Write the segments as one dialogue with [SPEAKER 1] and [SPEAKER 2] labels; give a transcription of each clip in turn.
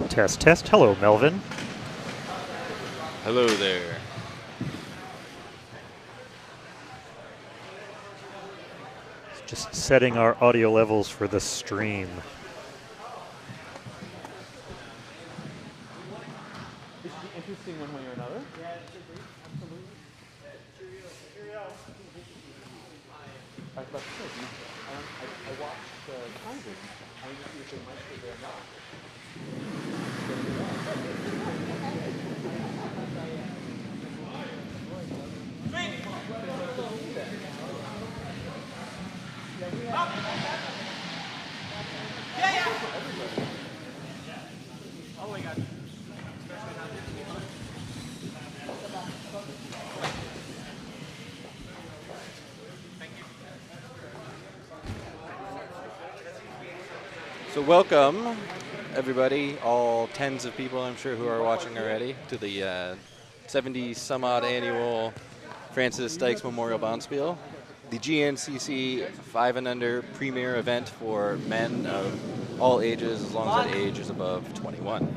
[SPEAKER 1] Test, test. Hello, Melvin.
[SPEAKER 2] Hello there.
[SPEAKER 1] Just setting our audio levels for the stream.
[SPEAKER 3] This should be interesting one way or another. Yeah, it should be. Absolutely. Cheerio. I was about to say, I watched Congress. I need to see if they might be there or not.
[SPEAKER 2] So welcome, everybody, all tens of people I'm sure who are watching already, to the 70-some-odd annual Francis Dykes Memorial Bonspiel, the GNCC 5 and under premier event for men of all ages, as long as that age is above 21.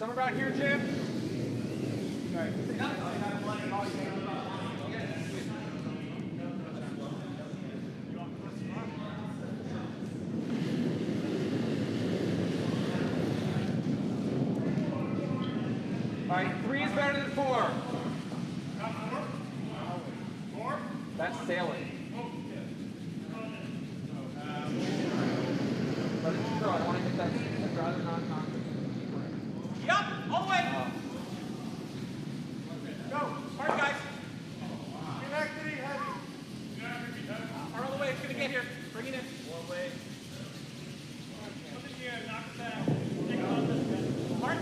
[SPEAKER 3] Somewhere about here, Jim. All right, 3 is better than 4. 4? That's sailing. Let it throw. I don't want to hit that. I'd rather not knock it. Yup, all the way. Go. Hard, guys. Get back to the heavy. Hard all the way. It's going to get here. Bring it in. All the way. Come in here. Knock it down. Take it on this way. Hard.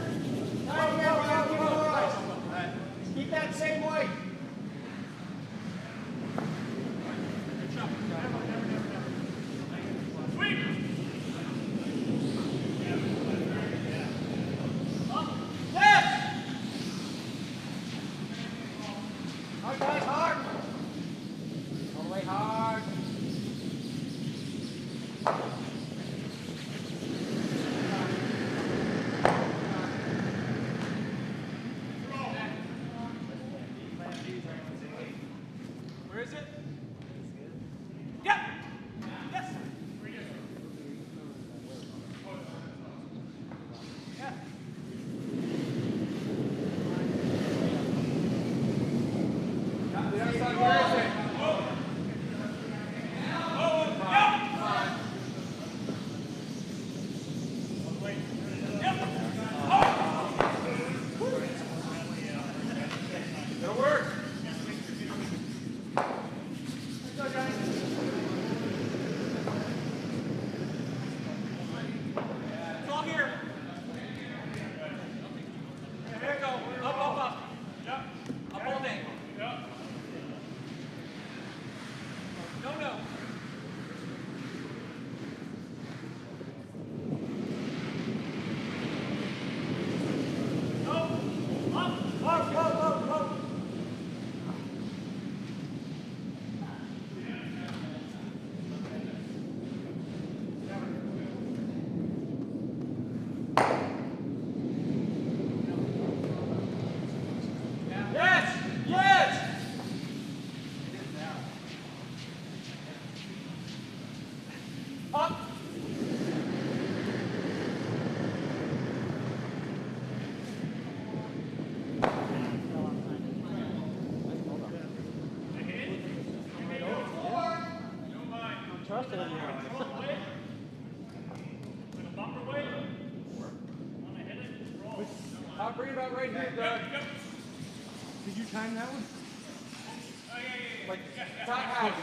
[SPEAKER 3] Keep that same weight. Good job. Sweep. Yes. Hard, guys, hard. All the way hard. Where is it? Yep. Yes. Yeah. The other side, where is it? It'll work. It's all here. There you go. Up, up, up. Yep. Up all day. Yep. No, no. No. Up, up, up, up, up. Yes! Yes! Up! Trust it anymore. I'll bring it about right here, Doug. Did you time that one? Like, top half.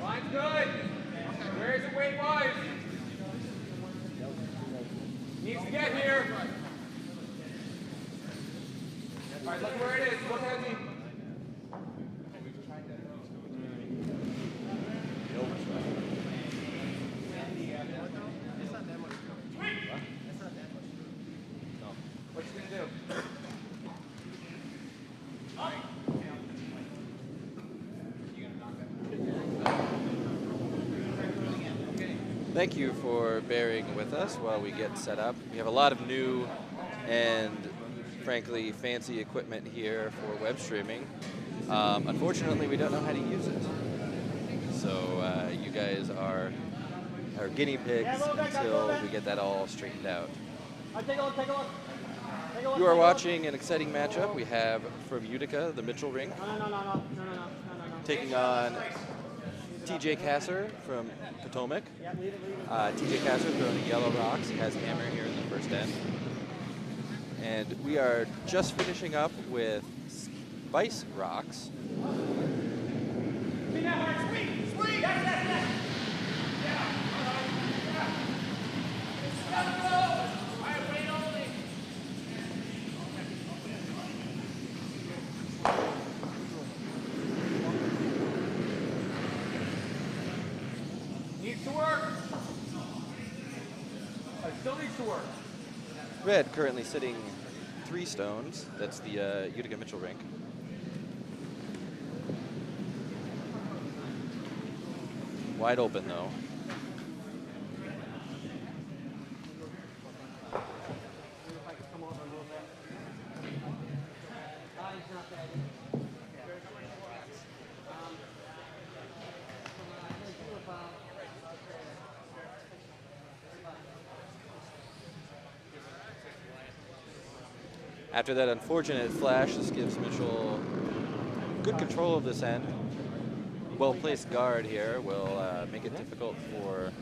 [SPEAKER 3] Line's good. Where is it weight-wise? Needs to get here. All right, look where it is. Look at me. What you gonna do?
[SPEAKER 2] Thank you for bearing with us while we get set up. We have a lot of new and frankly fancy equipment here for web streaming. Unfortunately, we don't know how to use it. So you guys are our guinea pigs until we get that all straightened out.
[SPEAKER 3] Take a look, take a look. Take a look.
[SPEAKER 2] You are watching an exciting matchup. We have from Utica, the Michell ring,
[SPEAKER 3] No.
[SPEAKER 2] taking on TJ Casser from Potomac. TJ Casser throwing a yellow rocks. He has hammer here in the first end. And we are just finishing up with Spice Rocks.
[SPEAKER 3] Sweet! Needs to work. It still needs to work.
[SPEAKER 2] Red currently sitting 3 stones. That's the Utica Mitchell rink. Wide open though. After that unfortunate flash, this gives Michell good control of this end. Well-placed guard here will make it difficult for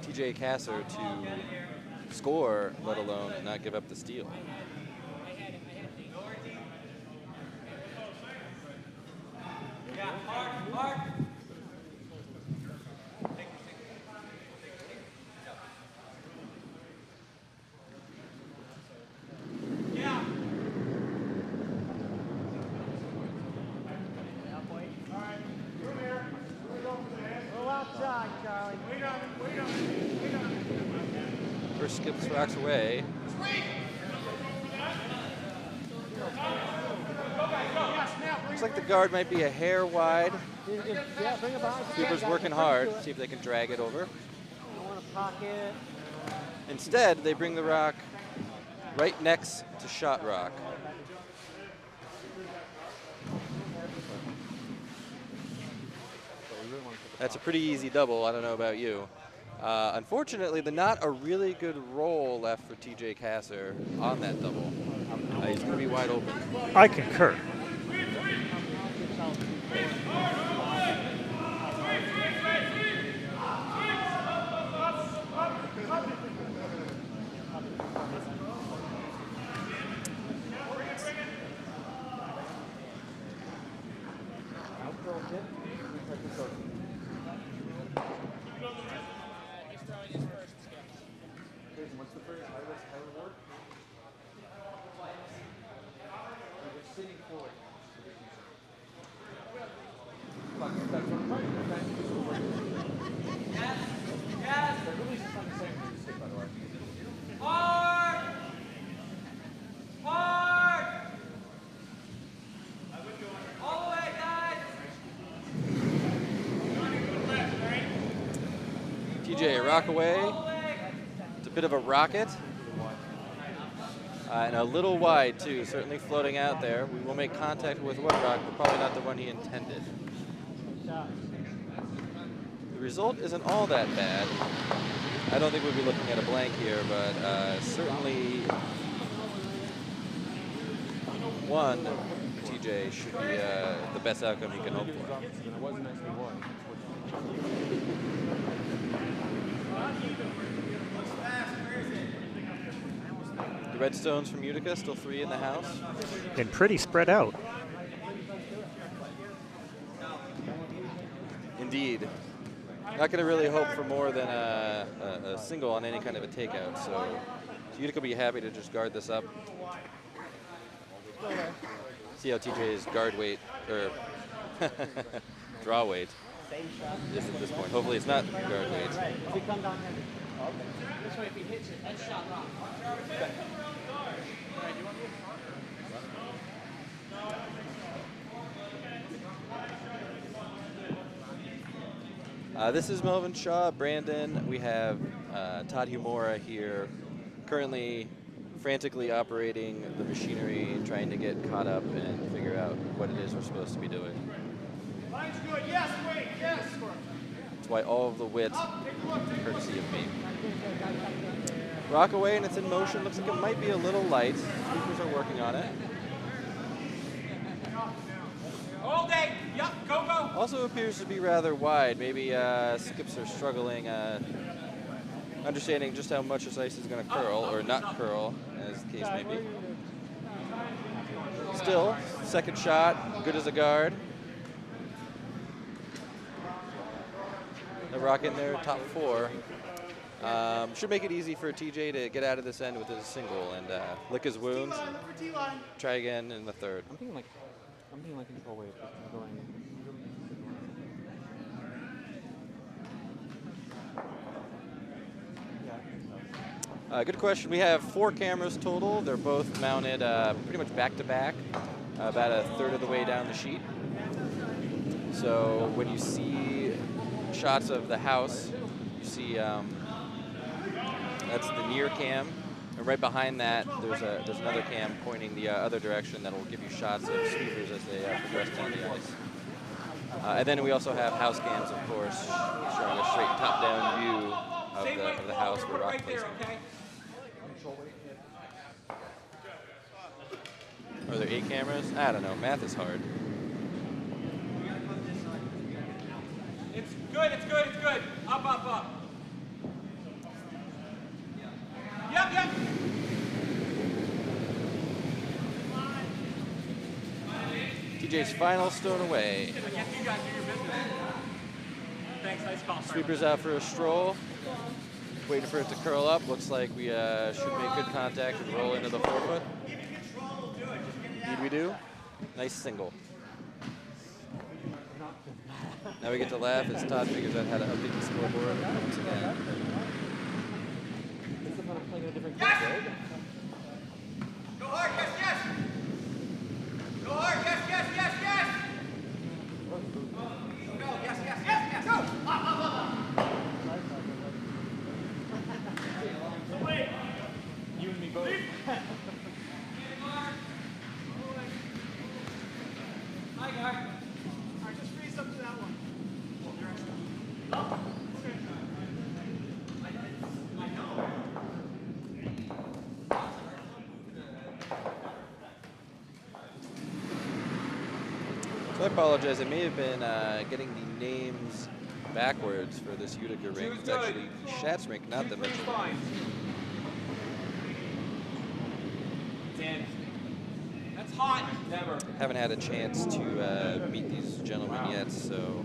[SPEAKER 2] TJ Casser to score, let alone not give up the steal. First skips rocks away. Looks like the guard might be a hair wide. Cooper's working hard, see if they can drag it over. Instead, they bring the rock right next to shot rock. That's a pretty easy double, I don't know about you. Unfortunately, not a really good roll left for TJ Casser on that double. He's going to be wide open.
[SPEAKER 1] I concur.
[SPEAKER 2] TJ, rock away. It's a bit of a rocket. And a little wide, too, certainly floating out there. We will make contact with one rock, but probably not the one he intended. The result isn't all that bad. I don't think we'll be looking at a blank here, but certainly one TJ should be the best outcome he can hope for. The Redstones from Utica, still 3 in the house.
[SPEAKER 1] And pretty spread out.
[SPEAKER 2] Indeed. Not going to really hope for more than a single on any kind of a takeout, so Utica will be happy to just guard this up. See how TJ's guard weight, or draw weight, is at this point. Hopefully it's not guard weight.
[SPEAKER 3] This way, if he hits it, that's shot rock.
[SPEAKER 2] This is Melvin Shaw, Brandon. We have Todd Humora here, currently frantically operating the machinery, trying to get caught up and figure out what it is we're supposed to be doing.
[SPEAKER 3] Line's good. Yes, wait, yes.
[SPEAKER 2] That's why all of the wit, courtesy of me. Rock away and it's in motion. Looks like it might be a little light. Sweepers are working on it.
[SPEAKER 3] All day. Yep, go, go.
[SPEAKER 2] Also appears to be rather wide. Maybe skips are struggling, understanding just how much this ice is going to curl, or not curl, as the case may be. Still, second shot, good as a guard. The rock in there, top 4. Should make it easy for TJ to get out of this end with his single and lick his wounds. Try again in the third.
[SPEAKER 4] I'm thinking like control wave.
[SPEAKER 2] Good question. We have 4 cameras total. They're both mounted pretty much back to back, about a third of the way down the sheet. So when you see shots of the house, you see that's the near cam, and right behind that there's another cam pointing the other direction that will give you shots of sweepers as they progress down the ice. And then we also have house cams, of course, showing a straight top-down view of the house where rock placement. Are there 8 cameras? I don't know. Math is hard.
[SPEAKER 3] It's good, it's good, it's good. Up, up, up. Yep, yep.
[SPEAKER 2] TJ's final stone away.
[SPEAKER 3] I guess you guys do your business. Thanks, nice call.
[SPEAKER 2] Sweeper's out for a stroll. Waiting for it to curl up. Looks like we should make good contact and roll into the forefoot. Indeed we do. Nice single. Now we get to laugh as Todd figures out how to update the scoreboard once again.
[SPEAKER 3] Yes! Go hard, yes, yes! Go hard, yes, yes, yes, yes! Go, yes, yes, yes, yes! Go! Up, up, up, up!
[SPEAKER 4] You and me both.
[SPEAKER 3] Hi, guy. All right, just freeze up to that one.
[SPEAKER 2] So I apologize. I may have been getting the names backwards for this Utica rink. It's actually the Schatz rink, not the Michell.
[SPEAKER 3] That's hot. Never.
[SPEAKER 2] Haven't had a chance to meet these gentlemen yet, so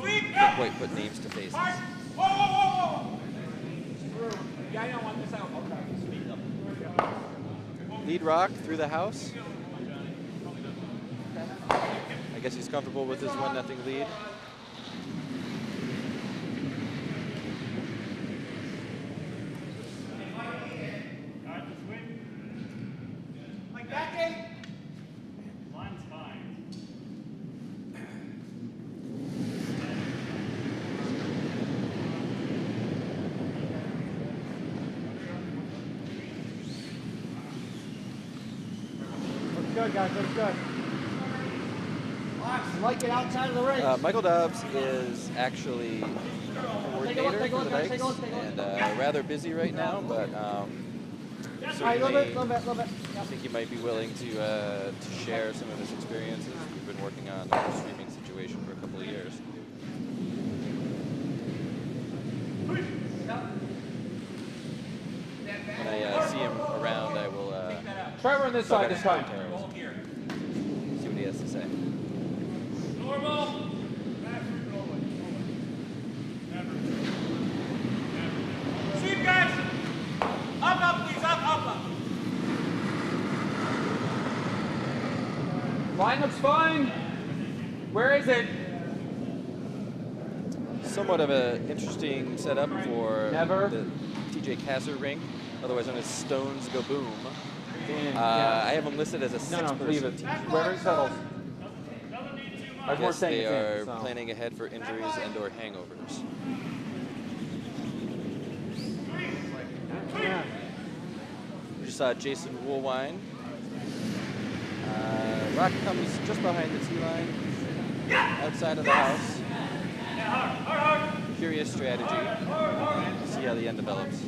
[SPEAKER 2] can't quite put names to faces.
[SPEAKER 3] Whoa, whoa, whoa, whoa! Yeah, I don't want this out.
[SPEAKER 2] Lead rock through the house. I guess he's comfortable with his 1-0 lead.
[SPEAKER 3] Like that, Dave?
[SPEAKER 5] Line's fine.
[SPEAKER 6] Looks good, guys. Looks good. Like it outside of the ring.
[SPEAKER 2] Michael Dobbs is actually coordinator for the Dykes and rather busy right now, but certainly
[SPEAKER 6] little bit.
[SPEAKER 2] I think he might be willing to share some of his experiences. We've been working on the streaming situation for a couple of years. When I see him around, I will
[SPEAKER 4] Trevor on this side this time.
[SPEAKER 2] see what he has to say.
[SPEAKER 3] Normal. Sweep, guys. Up, up, please. Up, up, up.
[SPEAKER 4] Line looks fine. Where is it?
[SPEAKER 2] Somewhat of an interesting setup for
[SPEAKER 4] Never.
[SPEAKER 2] the TJ Casser rink, otherwise known as Stones Go Boom.
[SPEAKER 4] Yeah.
[SPEAKER 2] I have them listed as a
[SPEAKER 4] No, leave it. Wherever it settles. I was more
[SPEAKER 2] Yes,
[SPEAKER 4] saying
[SPEAKER 2] they
[SPEAKER 4] it's
[SPEAKER 2] are
[SPEAKER 4] in, so.
[SPEAKER 2] planning ahead for injuries and/or hangovers.
[SPEAKER 6] Yeah.
[SPEAKER 2] We just saw Jason Woolwine. Rock comes just behind the tee line, outside of the house. Curious strategy. See how the end develops.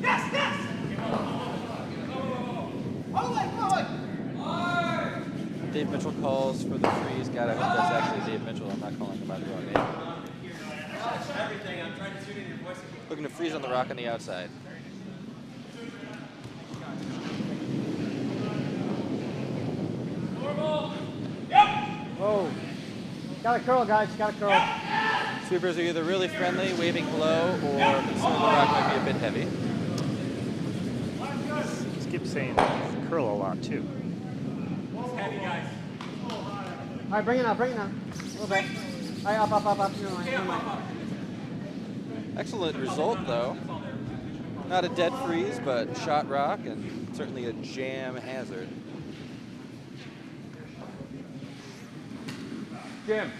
[SPEAKER 2] Dave Mitchell calls for the freeze. God, I hope that's actually Dave Mitchell. I'm not calling him by the wrong name. Looking to freeze on the rock on the outside.
[SPEAKER 6] Whoa. Got a curl, guys. Got a curl.
[SPEAKER 2] Sweepers are either really friendly, waving hello, or concerned the rock might be a bit heavy.
[SPEAKER 1] Skip saying curl a lot too.
[SPEAKER 3] Heavy, guys.
[SPEAKER 6] All right, bring it up. A little bit. All right, up. Never mind.
[SPEAKER 2] Excellent result, though. Not a dead freeze, but shot rock and certainly a jam hazard.
[SPEAKER 4] Jim.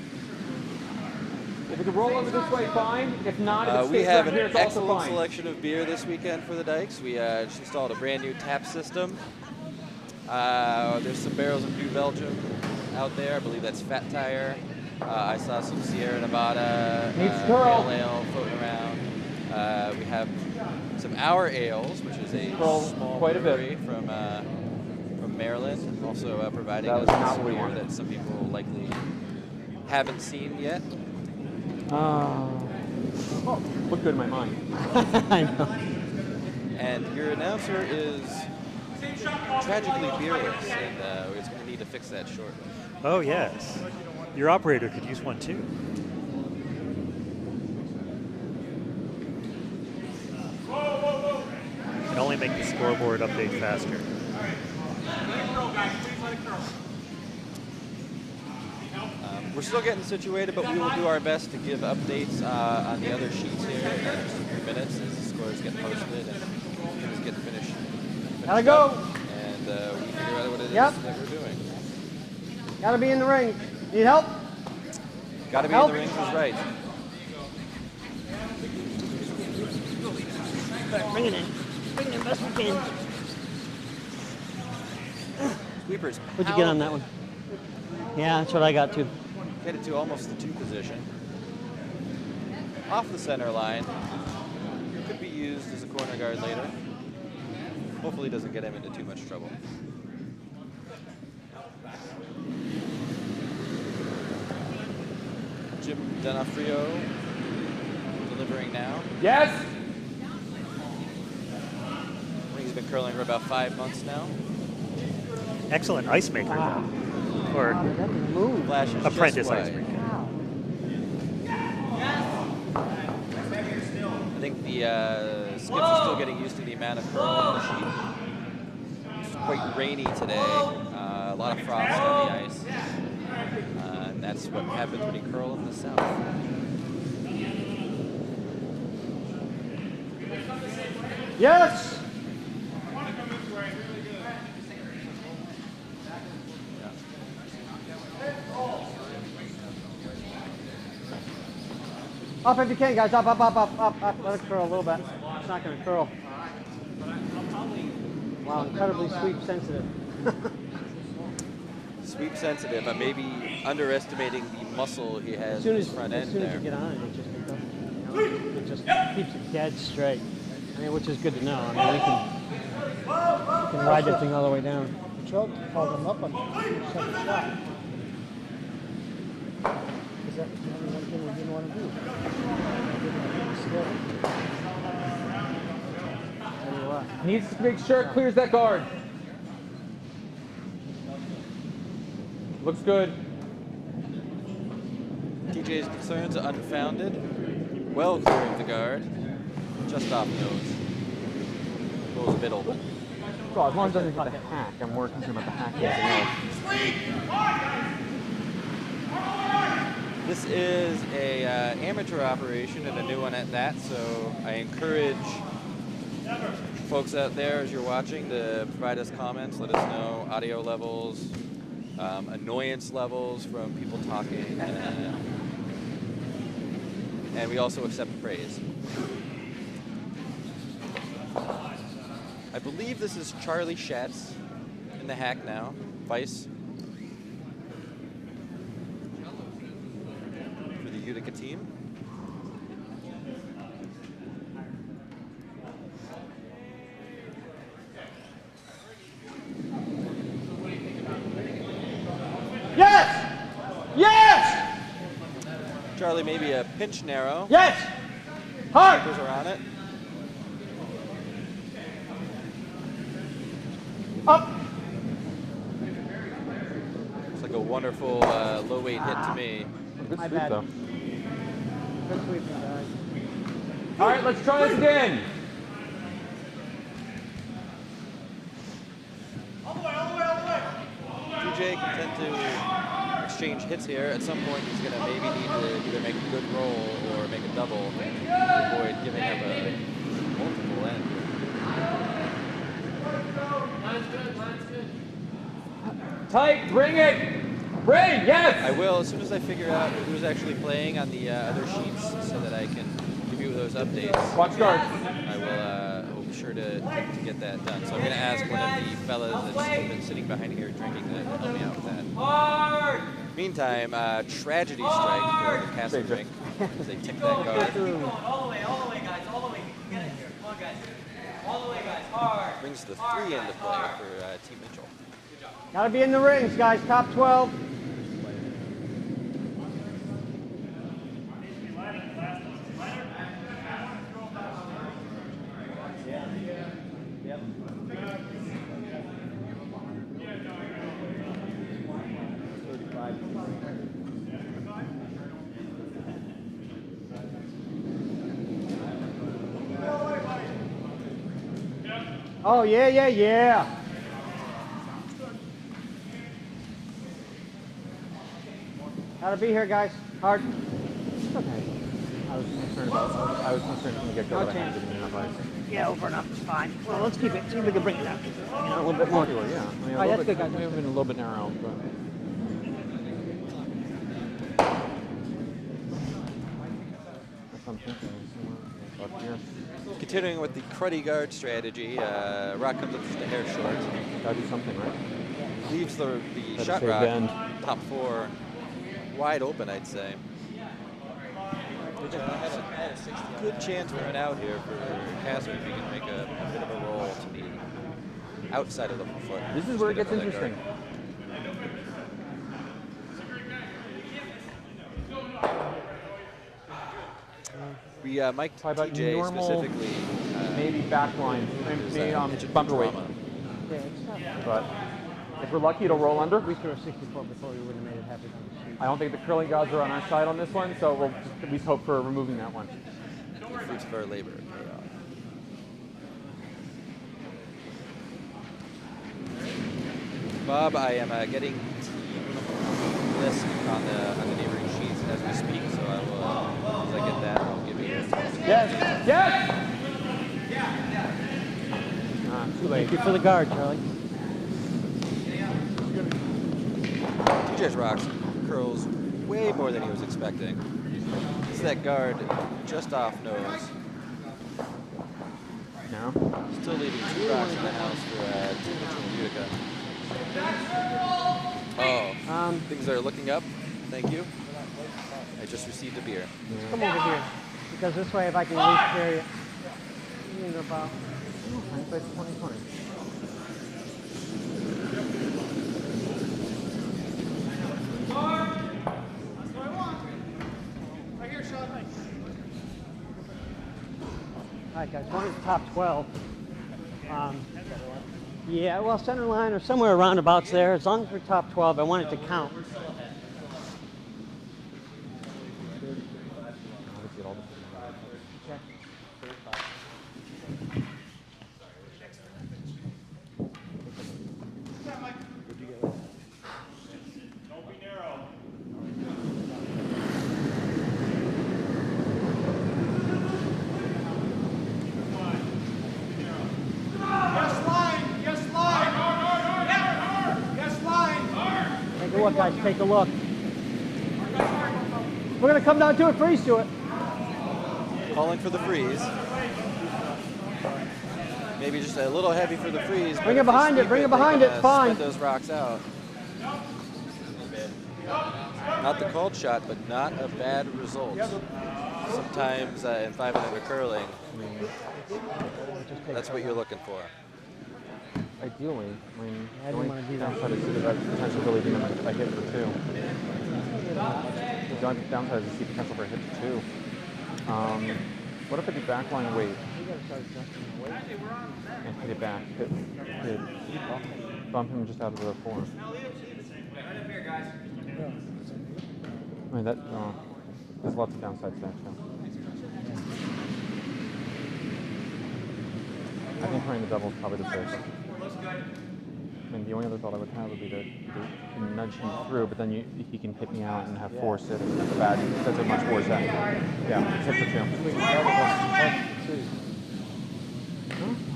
[SPEAKER 4] If it can roll over this way, fine. If not, if it
[SPEAKER 2] We
[SPEAKER 4] stays
[SPEAKER 2] have
[SPEAKER 4] right
[SPEAKER 2] an
[SPEAKER 4] here, it's also
[SPEAKER 2] excellent
[SPEAKER 4] fine.
[SPEAKER 2] selection of beer this weekend for the Dykes. We just installed a brand new tap system. There's some barrels of New Belgium out there. I believe that's Fat Tire. I saw some Sierra Nevada pale ale floating around. We have some Our Ales, which is a small
[SPEAKER 4] quite a bit.
[SPEAKER 2] brewery from Maryland, also providing
[SPEAKER 4] That
[SPEAKER 2] us
[SPEAKER 4] was not
[SPEAKER 2] with
[SPEAKER 4] what we
[SPEAKER 2] beer
[SPEAKER 4] wanted.
[SPEAKER 2] that some people likely haven't seen yet.
[SPEAKER 4] Oh, look good in my mind.
[SPEAKER 6] I know.
[SPEAKER 2] And your announcer is tragically beerless, and it's going to need to fix that shortly.
[SPEAKER 1] Oh, yes. Your operator could use one too. Can only make the scoreboard update faster.
[SPEAKER 2] We're still getting situated, but we will do our best to give updates on the other sheets here in just a few minutes as the scores get posted and things get finished
[SPEAKER 6] Gotta go.
[SPEAKER 2] up, and we figure out what it is that we're doing.
[SPEAKER 6] Gotta be in the ring. Need help?
[SPEAKER 2] Got to be in the ring was right.
[SPEAKER 6] Bring it in. Bring it in best we can.
[SPEAKER 2] Sweepers.
[SPEAKER 6] What'd you get on that one? Yeah, that's what I got too.
[SPEAKER 2] Get it to almost the 2 position. Off the center line. Could be used as a corner guard later. Hopefully doesn't get him into too much trouble. Jim D'Onofrio delivering now.
[SPEAKER 4] Yes.
[SPEAKER 2] I think he's been curling for about 5 months now.
[SPEAKER 1] Excellent ice maker, though. Or
[SPEAKER 6] That move.
[SPEAKER 2] Flashes just
[SPEAKER 1] apprentice ice
[SPEAKER 2] wide.
[SPEAKER 1] maker.
[SPEAKER 2] I think the skips are still getting used to the amount of curl on the sheet. It's quite rainy today. A lot of frost on the ice. And that's what happens when you curl in the south.
[SPEAKER 6] Yes. Up if you can, guys. Up, up, up, up, up, up. Let it curl a little bit. It's not going to curl. Wow, incredibly sweep sensitive.
[SPEAKER 2] Sweep sensitive, but maybe underestimating the muscle he has
[SPEAKER 6] As soon
[SPEAKER 2] in
[SPEAKER 6] as,
[SPEAKER 2] his front
[SPEAKER 6] as
[SPEAKER 2] end
[SPEAKER 6] soon as
[SPEAKER 2] there.
[SPEAKER 6] you get on it, it just keeps it dead straight. I mean, which is good to know. I mean, we can ride that thing all the way down.
[SPEAKER 7] Choke called him up on the second shot. Is that the one thing we didn't want to do?
[SPEAKER 6] Tell you what.
[SPEAKER 4] Needs to make sure it clears that guard. Looks good.
[SPEAKER 2] TJ's concerns are unfounded. Well clearing the guard. Just off nose. Goes a bit open.
[SPEAKER 4] So as long as it doesn't hit the hack, I'm more concerned about the hack.
[SPEAKER 2] This is a amateur operation and a new one at that, so I encourage folks out there as you're watching to provide us comments, let us know audio levels, annoyance levels from people talking, and we also accept praise. I believe this is Charlie Schatz in the hack now, Vice. For the Utica team.
[SPEAKER 6] Yes! Yes!
[SPEAKER 2] Charlie maybe a pinch narrow.
[SPEAKER 6] Yes! Hard!
[SPEAKER 2] Papers are on it.
[SPEAKER 6] Up!
[SPEAKER 2] It's like a wonderful low weight hit to me.
[SPEAKER 4] Good
[SPEAKER 6] My
[SPEAKER 4] sweep
[SPEAKER 6] bad.
[SPEAKER 4] though.
[SPEAKER 6] Good sweeping, guys.
[SPEAKER 4] All right, let's try this again.
[SPEAKER 2] DJ can tend to exchange hits here. At some point, he's going to maybe need to either make a good roll or make a double to avoid giving up a multiple end.
[SPEAKER 4] tight, bring it! Bring, yes!
[SPEAKER 2] I will, as soon as I figure out who's actually playing on the other sheets so that I can give you those updates.
[SPEAKER 4] Watch guard.
[SPEAKER 2] I will be sure to get that done. So I'm going to ask one of the fellas that's been sitting behind here drinking to help me out with that.
[SPEAKER 3] Hard!
[SPEAKER 2] Meantime, tragedy strike for the Casser drink as they tick that guard.
[SPEAKER 3] All the way, guys, all the way. Get it here. Come on, guys. All the way, guys. Hard.
[SPEAKER 2] Brings the 3 into play for Team Mitchell.
[SPEAKER 6] Gotta be in the rings, guys. Top 12. Oh, yeah, yeah, yeah. Gotta be here, guys. Hard. It's okay.
[SPEAKER 4] I was concerned from the get-go
[SPEAKER 6] No
[SPEAKER 4] that I had
[SPEAKER 6] chance.
[SPEAKER 4] to give enough ice.
[SPEAKER 6] Yeah, over enough is fine. Well, let's keep it. See if we can bring it up. You know, a little bit more.
[SPEAKER 4] Yeah. I mean,
[SPEAKER 6] All right, that's good, guys.
[SPEAKER 4] Maybe been a little bit narrow, but. That's what I'm thinking. Up here.
[SPEAKER 2] Continuing with the cruddy guard strategy, rock comes up just a hair short.
[SPEAKER 4] Gotta do something, right?
[SPEAKER 2] Leaves the
[SPEAKER 4] Gotta
[SPEAKER 2] shot
[SPEAKER 4] save
[SPEAKER 2] rock,
[SPEAKER 4] bend.
[SPEAKER 2] top 4, wide open, I'd say. Has a good chance for an out here for Casser if he can make a bit of a roll to the outside of the foot.
[SPEAKER 4] This is where it gets interesting.
[SPEAKER 2] We mic'd
[SPEAKER 4] Talk about
[SPEAKER 2] TJ
[SPEAKER 4] normal,
[SPEAKER 2] specifically.
[SPEAKER 4] maybe backline, maybe
[SPEAKER 2] pitch
[SPEAKER 4] bumper weight.
[SPEAKER 2] drama.
[SPEAKER 6] Yeah, it's not bad.
[SPEAKER 4] But if we're lucky, it'll roll under.
[SPEAKER 6] We threw a 64 before we would have made it happen on the sheet.
[SPEAKER 4] I don't think the curling gods are on our side on this one, so we'll just at least hope for removing that one.
[SPEAKER 2] The fruits of our labor pay off. Bob, I am getting team list on the neighboring sheets as we speak, so I will, as I get that, I'll give you.
[SPEAKER 4] Yes! Yes! Too late.
[SPEAKER 6] Thank you for the guard, Charlie.
[SPEAKER 2] TJ's rocks curls way more than he was expecting. It's that guard just off nose.
[SPEAKER 4] No.
[SPEAKER 2] Still leaving 2 rocks in the house for Team Mitchell and Utica. Oh, things are looking up. Thank you. I just received a beer.
[SPEAKER 6] Come over here. Because this way, if I can at least carry it. In about.
[SPEAKER 4] Hindsight 2020.
[SPEAKER 3] Right here, Sean.
[SPEAKER 6] All right, guys. One is top 12. Yeah, well, center line or somewhere around abouts there. As long as we're top 12, I want it to count.
[SPEAKER 5] Don't be narrow.
[SPEAKER 3] Yes, line. Yes, line. Yes, line.
[SPEAKER 6] Take a look, guys. Take a look. We're going to come down to it. Freeze to it.
[SPEAKER 2] Calling for the freeze. Maybe just a little heavy for the freeze.
[SPEAKER 6] Bring it behind it. Bring it behind it. It's fine.
[SPEAKER 2] Spread those rocks out. Not the called shot, but not a bad result. Sometimes in 5 and under curling, that's what you're looking for.
[SPEAKER 4] Ideally, I mean,
[SPEAKER 6] I
[SPEAKER 4] the
[SPEAKER 6] didn't
[SPEAKER 4] only
[SPEAKER 6] wanna do that.
[SPEAKER 4] downside is that potential really being a hit for 2. The only downside is the potential for a hit for 2. What if I do backline weight?
[SPEAKER 6] We got to start adjusting the weight.
[SPEAKER 4] And hit it back. Bump him just out of the 4.
[SPEAKER 3] Right up here, guys.
[SPEAKER 4] I mean, that, there's lots of downsides there, too. I think playing the double is probably the safest. I mean, the only other thought I would have would be to nudge him through, but then he can hit me out and have 4 sit. That's a bad. That's a much worse end. Yeah, hit for 2.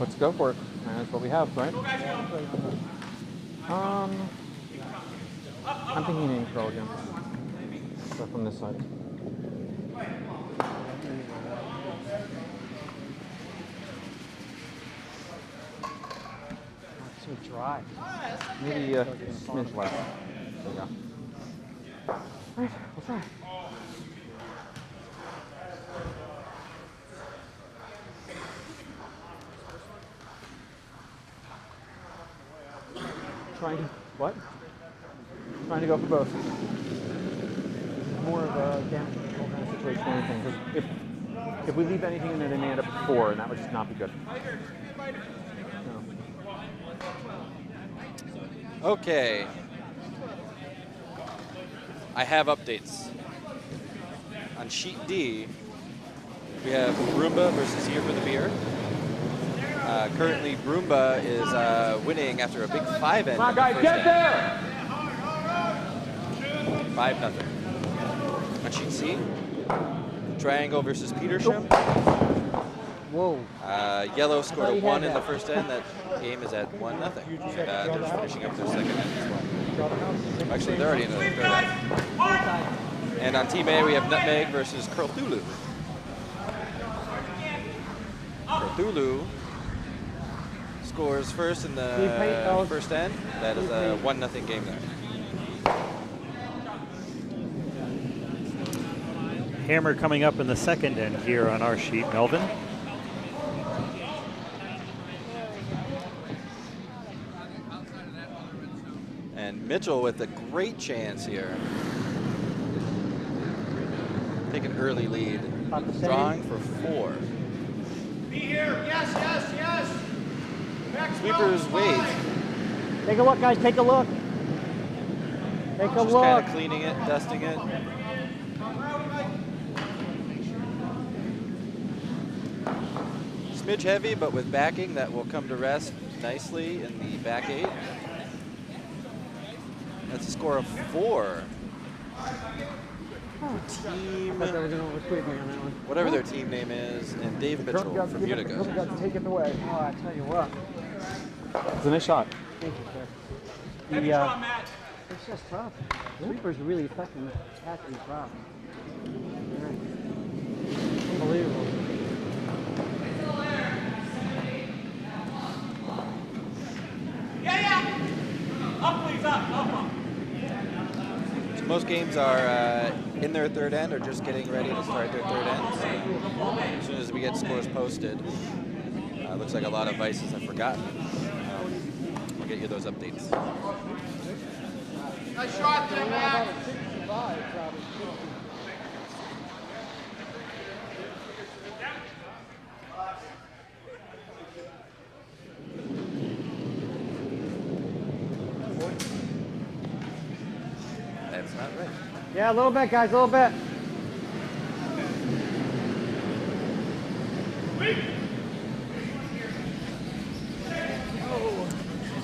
[SPEAKER 4] Let's go for it. That's what we have, right? I'm thinking in curl again. So from this side.
[SPEAKER 6] It's so dry.
[SPEAKER 4] Maybe a smidge less. There you go. Alright, we'll try. What? Trying to go for both. More of a damage control kind of situation than anything. Because if we leave anything in there, they may end up with 4, and that would just not be good. No.
[SPEAKER 2] Okay. I have updates. On sheet D, we have Broomba versus Here for the Beer. Currently, Broomba is winning after a big 5-end.
[SPEAKER 4] Come on, guys, get there!
[SPEAKER 2] 5-0. On sheet C, Triangle versus Petersham.
[SPEAKER 6] Whoa.
[SPEAKER 2] Yellow scored a
[SPEAKER 6] he
[SPEAKER 2] 1
[SPEAKER 6] had
[SPEAKER 2] in the
[SPEAKER 6] that.
[SPEAKER 2] first end. That game is at 1-0. And they're finishing up their second end as well. Actually, they're already in the third end. And on Team A, we have Nutmeg versus Cthulhu. Cthulhu scores first in the first end. That is a 1-0 game there.
[SPEAKER 1] Hammer coming up in the second end here on our sheet, Melvin.
[SPEAKER 2] And Michell with a great chance here. Take an early lead. Drawing for 4.
[SPEAKER 3] Be here. Yes, yes, yes.
[SPEAKER 2] Sweepers wait.
[SPEAKER 6] Take a look, guys. Take a look. Take a
[SPEAKER 2] Just
[SPEAKER 6] look.
[SPEAKER 2] kind of cleaning it, dusting it. Smidge heavy, but with backing that will come to rest nicely in the back 8. That's a score of 4. Team,
[SPEAKER 6] I thought they were going to oversweep me on that one.
[SPEAKER 2] whatever their team name is, and Dave Mitchell from Utica.
[SPEAKER 4] Take it away.
[SPEAKER 6] Oh, I tell you what.
[SPEAKER 4] It's a nice shot.
[SPEAKER 6] Thank you, sir.
[SPEAKER 3] Heavy draw, Matt.
[SPEAKER 6] It's just tough. Sweepers are really affecting the catch and drop. Unbelievable.
[SPEAKER 3] Yeah. Up, please, up.
[SPEAKER 2] So most games are in their third end or just getting ready to start their third end. So as soon as we get scores posted, looks like a lot of vices have forgotten. We'll get you those updates.
[SPEAKER 3] Nice shot there, Matt.
[SPEAKER 2] That's not right.
[SPEAKER 6] Yeah, a little bit, guys, a little bit.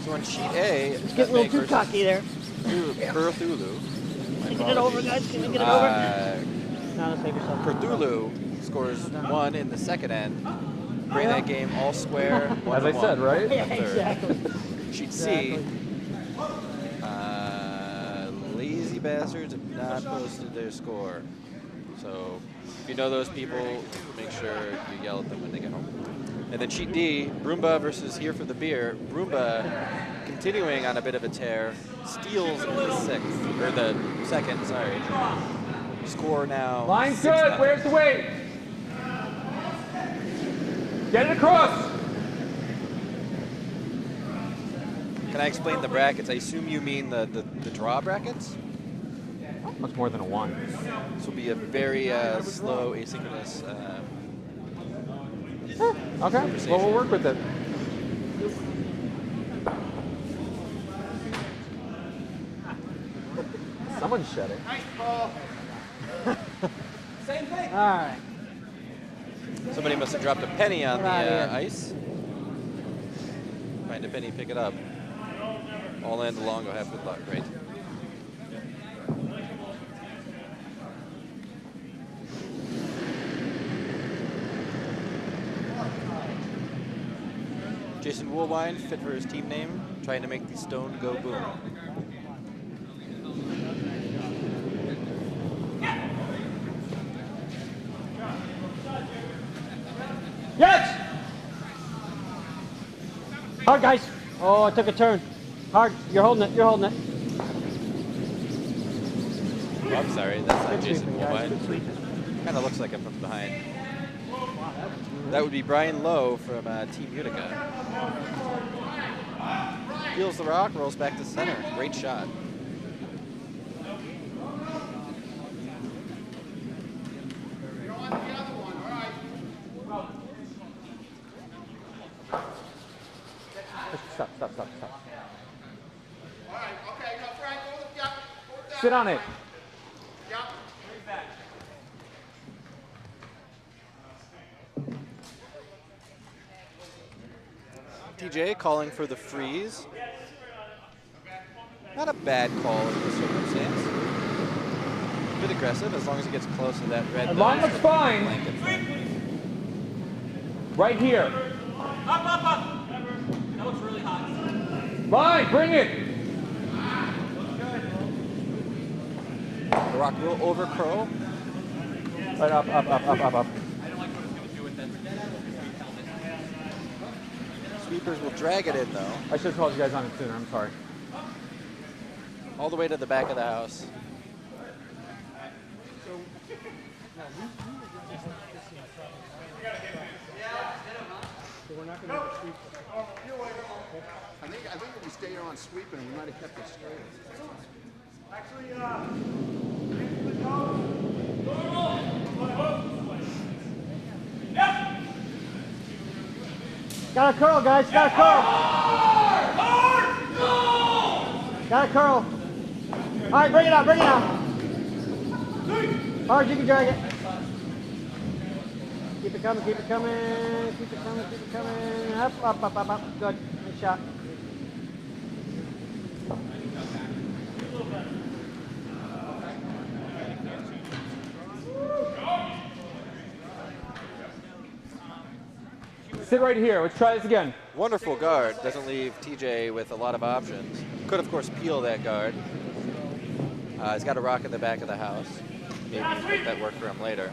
[SPEAKER 2] So on sheet A,
[SPEAKER 6] It's getting a little too cocky there.
[SPEAKER 2] Cthulhu.
[SPEAKER 6] Can you get it over, guys? Can you get it over? No, save yourself.
[SPEAKER 2] Cthulhu scores 1 in the second end. Bring that game all square.
[SPEAKER 4] As I said, right?
[SPEAKER 6] Yeah, exactly.
[SPEAKER 2] Sheet C. Lazy bastards have not posted their score. So if you know those people, make sure you yell at them when they get home. And then sheet D, Broomba versus Here for the Beer. Broomba continuing on a bit of a tear, steals in the second, sorry. Score now.
[SPEAKER 4] Line's
[SPEAKER 2] 6-0.
[SPEAKER 4] good. Where's the weight? Get it across.
[SPEAKER 2] Can I explain the brackets? I assume you mean the draw brackets?
[SPEAKER 4] Much more than a 1.
[SPEAKER 2] This will be a very slow, asynchronous.
[SPEAKER 4] Okay. Well, we'll work with it. Someone's shedding.
[SPEAKER 3] Same thing.
[SPEAKER 6] All right.
[SPEAKER 2] Somebody must have dropped a penny on
[SPEAKER 6] Get outta
[SPEAKER 2] the
[SPEAKER 6] here.
[SPEAKER 2] ice. Find a penny, pick it up. All end along, go have good luck, right? Jason Woolwine, fit for his team name, trying to make the stone go boom.
[SPEAKER 6] Hard, guys. Oh, I took a turn. Hard. You're holding it. You're holding it.
[SPEAKER 2] Oh, I'm sorry, that's not
[SPEAKER 6] Good
[SPEAKER 2] Jason
[SPEAKER 6] sweeping, guys. Good
[SPEAKER 2] Woolbine.
[SPEAKER 6] sweeping.
[SPEAKER 2] Kind of looks like him from behind. That would be Brian Lowe from Team Utica. Feels the rock, rolls back to center. Great shot.
[SPEAKER 4] Stop. Sit on it.
[SPEAKER 2] TJ calling for the freeze. Not a bad call in this circumstance. A bit aggressive as long as it gets close to that red.
[SPEAKER 8] Line looks fine. Right here.
[SPEAKER 3] Up. That looks really hot.
[SPEAKER 8] Line, bring it.
[SPEAKER 2] The rock will over curl.
[SPEAKER 4] Right, up.
[SPEAKER 3] I don't like what it's going to do with that.
[SPEAKER 2] Sweepers will drag it in though.
[SPEAKER 4] I should have called you guys on it sooner. I'm sorry.
[SPEAKER 2] All the way to the back of the house.
[SPEAKER 9] I think if we stayed on sweeping, we might have kept it straight.
[SPEAKER 5] Actually,
[SPEAKER 6] Got a curl, guys. Got a curl. Got a curl. All right, bring it out. Bring it out. Hard, you can drag it. Keep it coming. Keep it coming. Keep it coming. Keep it coming. Up. Good. Nice shot.
[SPEAKER 8] Sit right here. Let's try this again.
[SPEAKER 2] Wonderful guard. Doesn't leave TJ with a lot of options. Could, of course, peel that guard. He's got a rock in the back of the house. Maybe make that work for him later.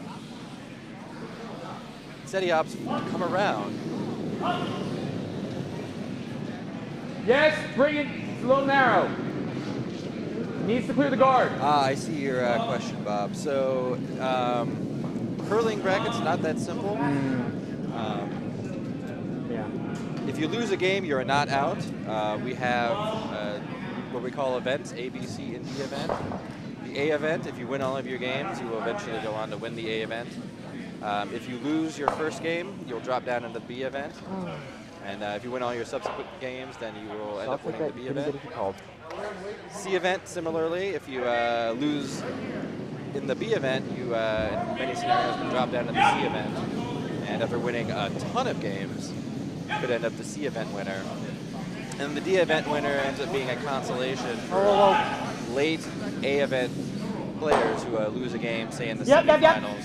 [SPEAKER 2] Instead, he opts to come around.
[SPEAKER 8] Yes, bring it. It's a little narrow. Needs to clear the guard.
[SPEAKER 2] I see your question, Bob. So, curling brackets, not that simple.
[SPEAKER 4] Yeah.
[SPEAKER 2] If you lose a game, you're not out. We have what we call events, A, B, C, and D event. The A event, if you win all of your games, you will eventually go on to win the A event. If you lose your first game, you'll drop down into the B event. And if you win all your subsequent games, then you will end up winning the B event. C event, similarly, if you lose in the B event, you in many scenarios can drop down to the C event. And after winning a ton of games, you could end up the C event winner. And the D event winner ends up being a consolation for late A event players who lose a game, say in the semifinals.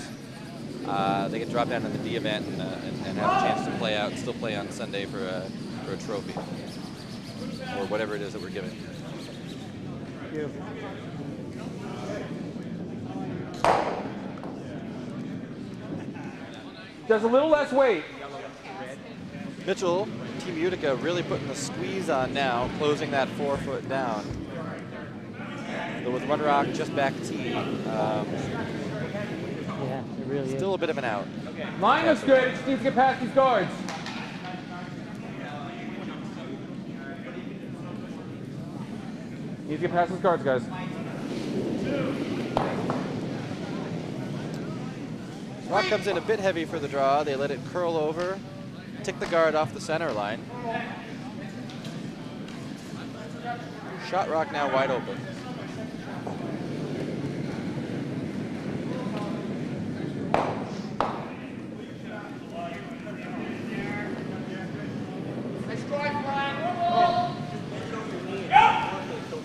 [SPEAKER 2] They can drop down to the D event and have a chance to play out, still play on Sunday for a trophy or whatever it is that we're giving.
[SPEAKER 6] Beautiful.
[SPEAKER 8] Does a little less weight.
[SPEAKER 2] Michell, Team Utica really putting the squeeze on now, closing that 4 foot down. But with one rock just back tee,
[SPEAKER 6] Yeah, it really
[SPEAKER 2] still a bit of an out.
[SPEAKER 8] Line looks good. It just needs to get past these guards. Needs to get past these guards, guys.
[SPEAKER 2] Rock comes in a bit heavy for the draw. They let it curl over, tick the guard off the center line. Shot rock now wide open.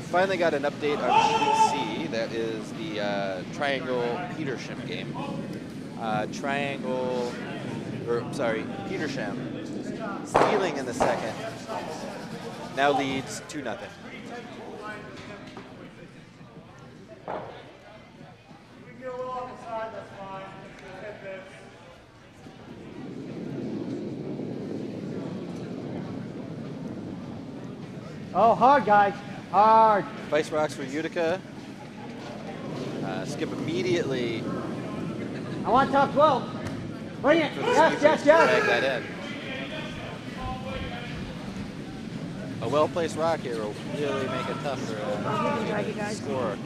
[SPEAKER 2] Finally got an update on Sheet C. That is the triangle Petersham game. Petersham stealing in the second. Now leads 2-0.
[SPEAKER 5] we can get a little off the side, that's fine. Just hit this.
[SPEAKER 6] Oh, hard, guys. Hard.
[SPEAKER 2] Vice rocks for Utica. Skip immediately.
[SPEAKER 6] I want top 12. Bring it.
[SPEAKER 2] For the
[SPEAKER 6] Yes,
[SPEAKER 2] sweepers
[SPEAKER 6] yes,
[SPEAKER 2] to
[SPEAKER 6] yes.
[SPEAKER 2] drag that in. A well-placed rock here will really make it tough for a score.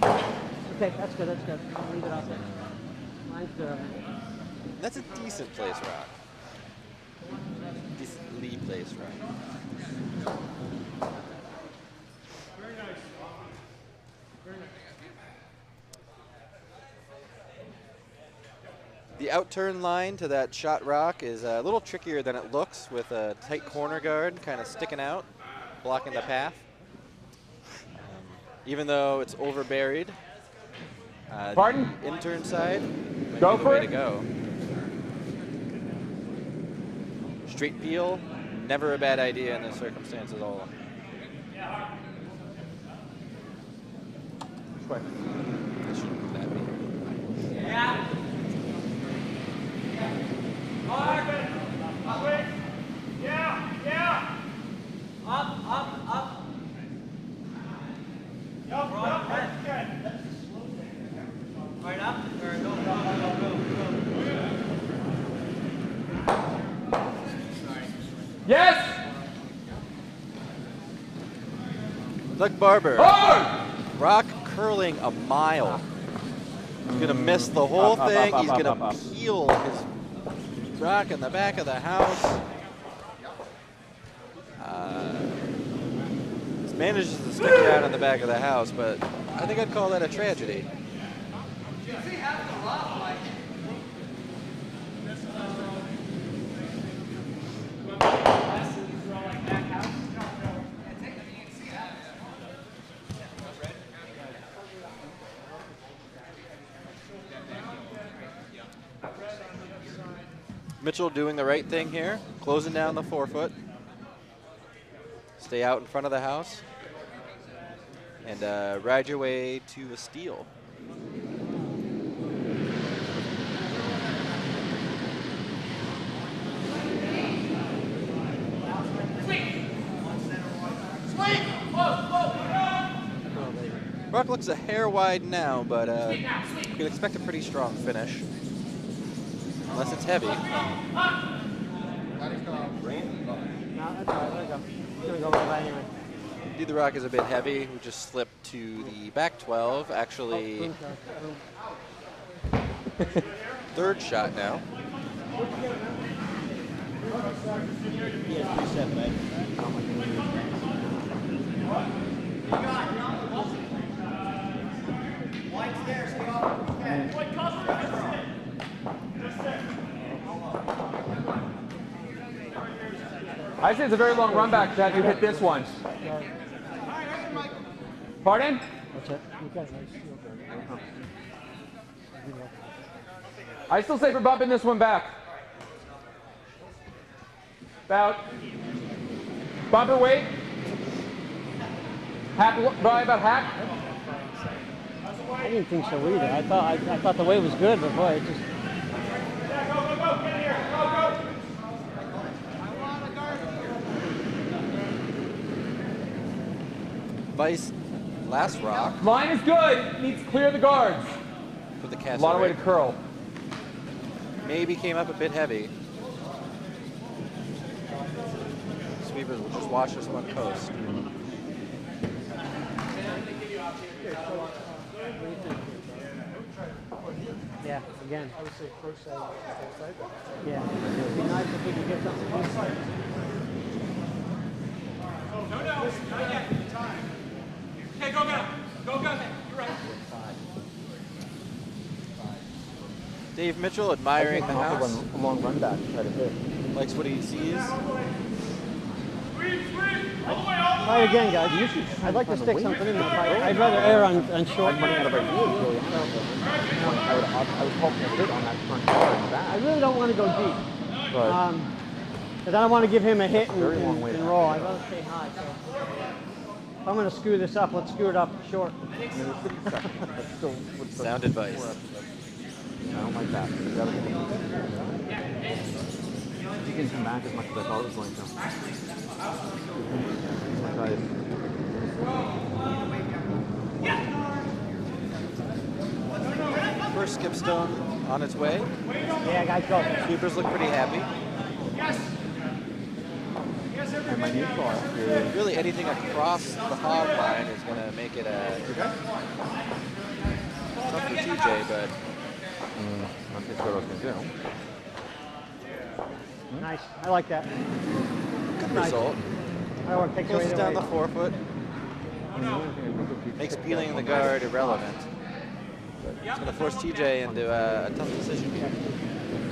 [SPEAKER 6] Okay, that's good, that's good. I'll leave it out there. Mine's good.
[SPEAKER 2] That's a decent placed rock. Decently placed rock. The outturn line to that shot rock is a little trickier than it looks, with a tight corner guard kind of sticking out, blocking the path. Even though it's overburied,
[SPEAKER 8] Pardon?
[SPEAKER 2] the intern side might
[SPEAKER 8] Go
[SPEAKER 2] be the
[SPEAKER 8] for
[SPEAKER 2] way
[SPEAKER 8] it.
[SPEAKER 2] to go. Straight peel, never a bad idea in this circumstance at all.
[SPEAKER 8] Quick.
[SPEAKER 2] That shouldn't that be.
[SPEAKER 3] Yeah. Hard. Quick. Yeah, yeah. Up, up, up. Yup, yup, that's good. Right up, or go, go, go, go, go.
[SPEAKER 8] Yes!
[SPEAKER 2] Doug Barber,
[SPEAKER 8] Hard!
[SPEAKER 2] rock curling a mile. He's gonna miss the whole thing. He's gonna peel his rock in the back of the house. Manages to stick it out on the back of the house, but I think I'd call that a tragedy. Mitchell doing the right thing here, closing down the forefoot. Stay out in front of the house and ride your way to a steal. Rock looks a hair wide now, but you can expect a pretty strong finish. Unless it's heavy.
[SPEAKER 6] No, that's all right, there you go. Gonna go right anyway.
[SPEAKER 2] Indeed, the rock is a bit heavy. We just slipped to the back 12. Actually, third shot now.
[SPEAKER 8] I say it's a very long run back to have you hit this one. Pardon?
[SPEAKER 7] What's that? You got a nice shield there.
[SPEAKER 8] I still say for bumping this one back. About bumper weight. Probably about half.
[SPEAKER 6] I didn't think so either. I thought the weight was good, but boy, it just.
[SPEAKER 2] Vice, last rock
[SPEAKER 8] Line is good. Needs to clear the guards.
[SPEAKER 2] for the
[SPEAKER 8] A
[SPEAKER 2] Casser.
[SPEAKER 8] lot of way to curl.
[SPEAKER 2] Maybe came up a bit heavy. Sweepers will just watch this one coast.
[SPEAKER 6] Yeah, again.
[SPEAKER 7] I would say first side, side.
[SPEAKER 6] Yeah. It'd be nice if we could get something inside.
[SPEAKER 3] No, not yet. Okay, go, go. Go, go. You're right.
[SPEAKER 2] Dave Mitchell admiring the house.
[SPEAKER 4] A long run back to try to hit.
[SPEAKER 2] Likes what he sees.
[SPEAKER 6] Try again, guys. I'd like to stick something in there. I'd rather err on short.
[SPEAKER 4] I'm running out of ideas really hard. I was hoping to hit on that front bar and back.
[SPEAKER 6] I really don't want to go deep.
[SPEAKER 4] But
[SPEAKER 6] Because I don't want to give him a hit and
[SPEAKER 4] way back.
[SPEAKER 6] roll. I'd rather stay high. So. If I'm going to screw this up, let's screw it up short.
[SPEAKER 4] I mean, it was 50 seconds. But still, with the
[SPEAKER 2] Sound advice.
[SPEAKER 4] 4 episodes. I don't like that. You didn't come back as much as I thought it was going to. Try it.
[SPEAKER 2] First skip stone on its way.
[SPEAKER 6] Yeah, guys, go.
[SPEAKER 2] Sweepers look pretty happy.
[SPEAKER 4] And my new thought is
[SPEAKER 2] Really anything across the hog line is going to make it tough for TJ, but
[SPEAKER 4] not too sure what I was going to do.
[SPEAKER 6] Nice. I like that.
[SPEAKER 2] good
[SPEAKER 6] Nice.
[SPEAKER 2] result.
[SPEAKER 6] I don't want to take
[SPEAKER 2] Closes
[SPEAKER 6] away
[SPEAKER 2] down the
[SPEAKER 6] the
[SPEAKER 2] forefoot. Makes peeling the guard irrelevant. It's going to force TJ into a tough decision here.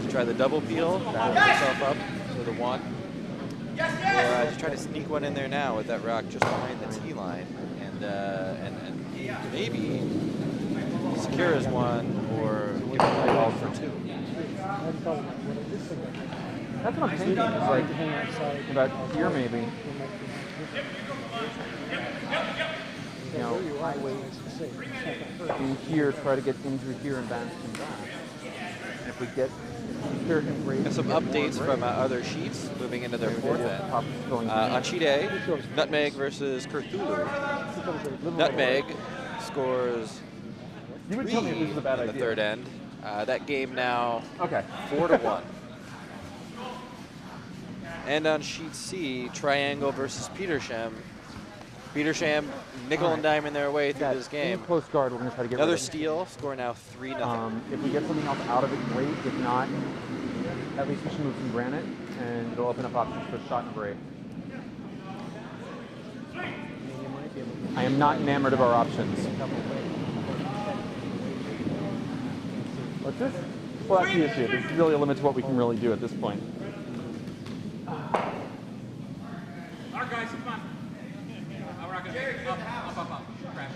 [SPEAKER 2] To try the double peel, back himself up with a 1. Or to try to sneak one in there now with that rock just behind the tee line. And maybe secure his 1 or give him a ball for 2.
[SPEAKER 4] That's what I'm thinking. It's like about here maybe. You know, in here, try to get in through here and bounce him back. And if we get here and
[SPEAKER 2] And some updates from other sheets moving into their 4th end. On sheet A, Nutmeg versus Cthulhu. Nutmeg scores
[SPEAKER 4] You would tell me if this is a bad
[SPEAKER 2] in the
[SPEAKER 4] idea.
[SPEAKER 2] 3rd end. That game now
[SPEAKER 4] Okay.
[SPEAKER 2] 4-1. And on sheet C, Triangle versus Petersham. Petersham nickel and diming their way through this game.
[SPEAKER 4] In close guard, we're going to try to get
[SPEAKER 2] Another
[SPEAKER 4] rid of it.
[SPEAKER 2] steal, score now 3-0.
[SPEAKER 4] If we get something else out of it, great. If not, at least we should move some granite, and it'll open up options for shot and break. I am not enamored of our options. What's this? Well, that's the issue. There's really a limit to what we can really do at this point.
[SPEAKER 3] All right, guys, come on. We're not going to up. Crash.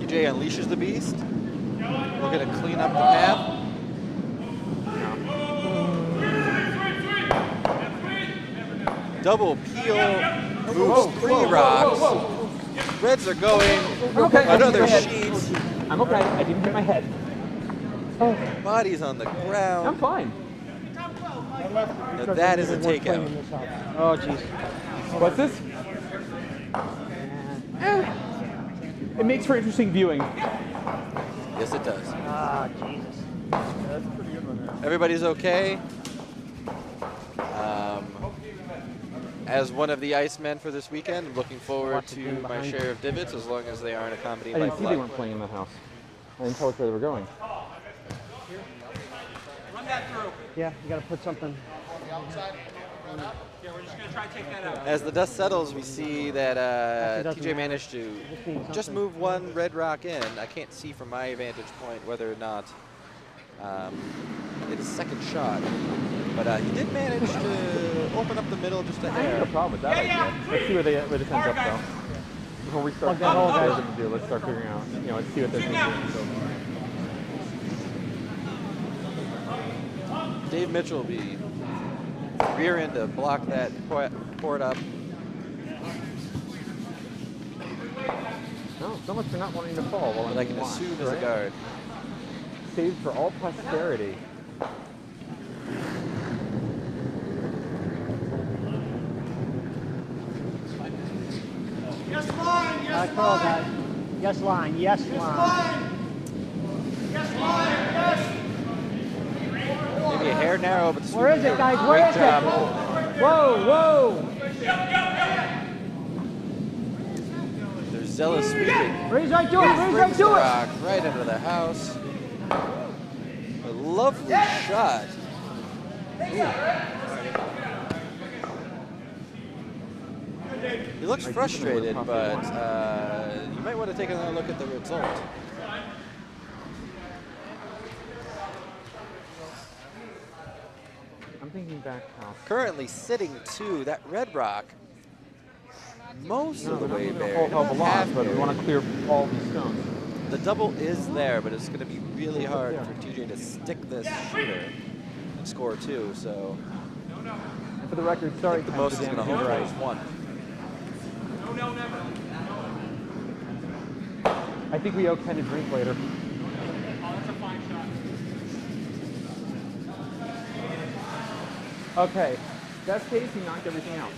[SPEAKER 2] TJ unleashes the beast. We're going to clean up the path. Double peel moves 3 rocks. Reds are going.
[SPEAKER 4] Okay.
[SPEAKER 2] Another sheet.
[SPEAKER 4] I'm okay. I didn't hit my head.
[SPEAKER 2] Body's on the ground.
[SPEAKER 4] I'm fine.
[SPEAKER 2] Now that is a takeout.
[SPEAKER 6] Oh, jeez.
[SPEAKER 4] What's this? It makes for interesting viewing.
[SPEAKER 2] Yes, it does.
[SPEAKER 6] Ah, Jesus.
[SPEAKER 2] Everybody's okay. As one of the Icemen for this weekend, I'm looking forward to my share of divots as long as they aren't accompanied
[SPEAKER 4] I
[SPEAKER 2] by
[SPEAKER 4] didn't see they
[SPEAKER 2] blood.
[SPEAKER 4] weren't playing in the house. I didn't tell us where they were going.
[SPEAKER 3] Run that through.
[SPEAKER 6] Yeah, you got to put something.
[SPEAKER 3] Yeah, we're just going to try to take that out.
[SPEAKER 2] As the dust settles, we see that
[SPEAKER 6] Actually,
[SPEAKER 2] TJ managed to just move 1 red rock in. I can't see from my vantage point whether or not hit his 2nd shot. But he did manage to open up the middle just a
[SPEAKER 4] I have no
[SPEAKER 2] hair.
[SPEAKER 4] problem with that idea. Let's see where this ends up, though. Before we start
[SPEAKER 6] that hole,
[SPEAKER 4] what they're
[SPEAKER 6] guys.
[SPEAKER 4] going to do, let's start figuring out. Let's see what they're going to do.
[SPEAKER 2] Dave Mitchell will be rear end to block that port up.
[SPEAKER 4] No, so much for not wanting to fall. While
[SPEAKER 2] But I can assume as a guard.
[SPEAKER 4] Saved for all posterity.
[SPEAKER 5] Yes, line. Yes,
[SPEAKER 6] Call,
[SPEAKER 5] line.
[SPEAKER 6] guys. Yes, line. Yes,
[SPEAKER 5] Yes,
[SPEAKER 6] line.
[SPEAKER 5] line. Yes, line. Yes.
[SPEAKER 2] Maybe a hair narrow, but the
[SPEAKER 6] Where is it, guys? Where is it? Whoa, whoa.
[SPEAKER 2] There's zealous sweeping.
[SPEAKER 6] Breeze right to it. Breeze right
[SPEAKER 2] Brings the
[SPEAKER 6] to it.
[SPEAKER 2] rock right into the house. A lovely shot. He looks frustrated, but you might want to take another look at the result.
[SPEAKER 4] I'm thinking back house.
[SPEAKER 2] Currently sitting 2, that red rock, most of the way
[SPEAKER 4] A
[SPEAKER 2] there.
[SPEAKER 4] whole hell of a lot,
[SPEAKER 2] Half
[SPEAKER 4] but we
[SPEAKER 2] buried.
[SPEAKER 4] want to clear all these stones.
[SPEAKER 2] The double is there, but it's going to be really hard for TJ to stick this shooter and score 2. So
[SPEAKER 4] And for the record,
[SPEAKER 2] I
[SPEAKER 4] sorry,
[SPEAKER 2] think the
[SPEAKER 4] Ken,
[SPEAKER 2] most
[SPEAKER 4] for
[SPEAKER 2] is going to
[SPEAKER 4] damaging
[SPEAKER 2] hold
[SPEAKER 4] the
[SPEAKER 2] is
[SPEAKER 4] right.
[SPEAKER 2] 1.
[SPEAKER 3] No, never.
[SPEAKER 4] I think we owe Ken a drink later.
[SPEAKER 3] Oh, that's a fine shot.
[SPEAKER 8] Okay. Best case, he knocked everything out.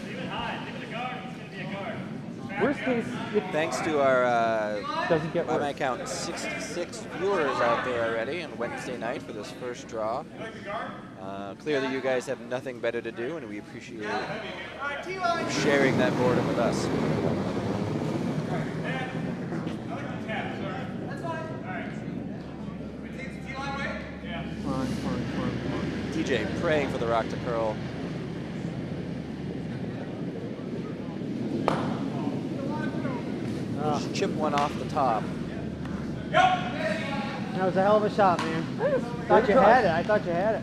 [SPEAKER 8] Worst case, it
[SPEAKER 2] Thanks to our,
[SPEAKER 8] doesn't get
[SPEAKER 2] by my
[SPEAKER 8] worse.
[SPEAKER 2] count, 66 viewers out there already on Wednesday night for this first draw. Clearly you guys have nothing better to do, and we appreciate you sharing that boredom with us.
[SPEAKER 8] Come on.
[SPEAKER 2] DJ praying for the rock to curl. Just chip one off the top.
[SPEAKER 6] That was a hell of a shot, man. Thought you had it. I thought you had it.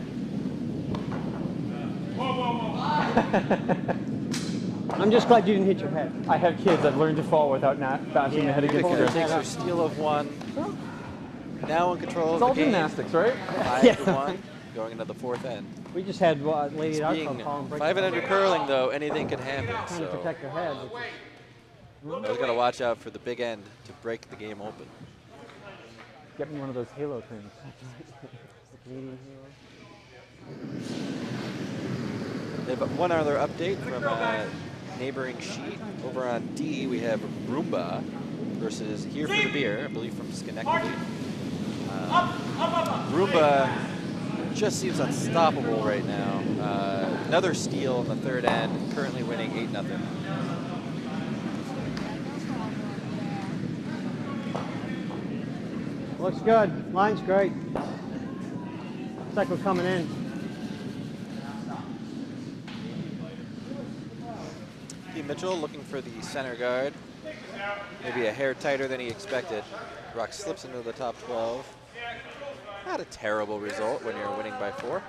[SPEAKER 6] I'm just glad you didn't hit your head.
[SPEAKER 8] I have kids. I've learned to fall without not bashing the head against the
[SPEAKER 2] Takes
[SPEAKER 8] ground.
[SPEAKER 2] her steal of one. Now in control
[SPEAKER 8] It's
[SPEAKER 2] of
[SPEAKER 8] all
[SPEAKER 2] the game.
[SPEAKER 8] gymnastics, right?
[SPEAKER 2] 5-1, going into the fourth end.
[SPEAKER 6] We just had Lady Darko
[SPEAKER 2] Being
[SPEAKER 6] call and break
[SPEAKER 2] 5 and
[SPEAKER 6] the
[SPEAKER 2] under
[SPEAKER 6] ball.
[SPEAKER 2] curling, though, anything can happen.
[SPEAKER 6] Trying to
[SPEAKER 2] So
[SPEAKER 6] protect her head.
[SPEAKER 2] I was going to watch out for the big end to break the game open.
[SPEAKER 8] Get me one of those Halo things.
[SPEAKER 6] Canadian hero.
[SPEAKER 2] They have one other update from a neighboring sheet. Over on D, we have Roomba versus Here for the Beer, I believe from Schenectady. Roomba just seems unstoppable right now. Another steal in the third end, currently winning 8-0.
[SPEAKER 6] Looks good. Line's great. Looks like we're coming in.
[SPEAKER 2] P. Mitchell looking for the center guard. Maybe a hair tighter than he expected. Rock slips into the top 12. Not a terrible result when you're winning by 4.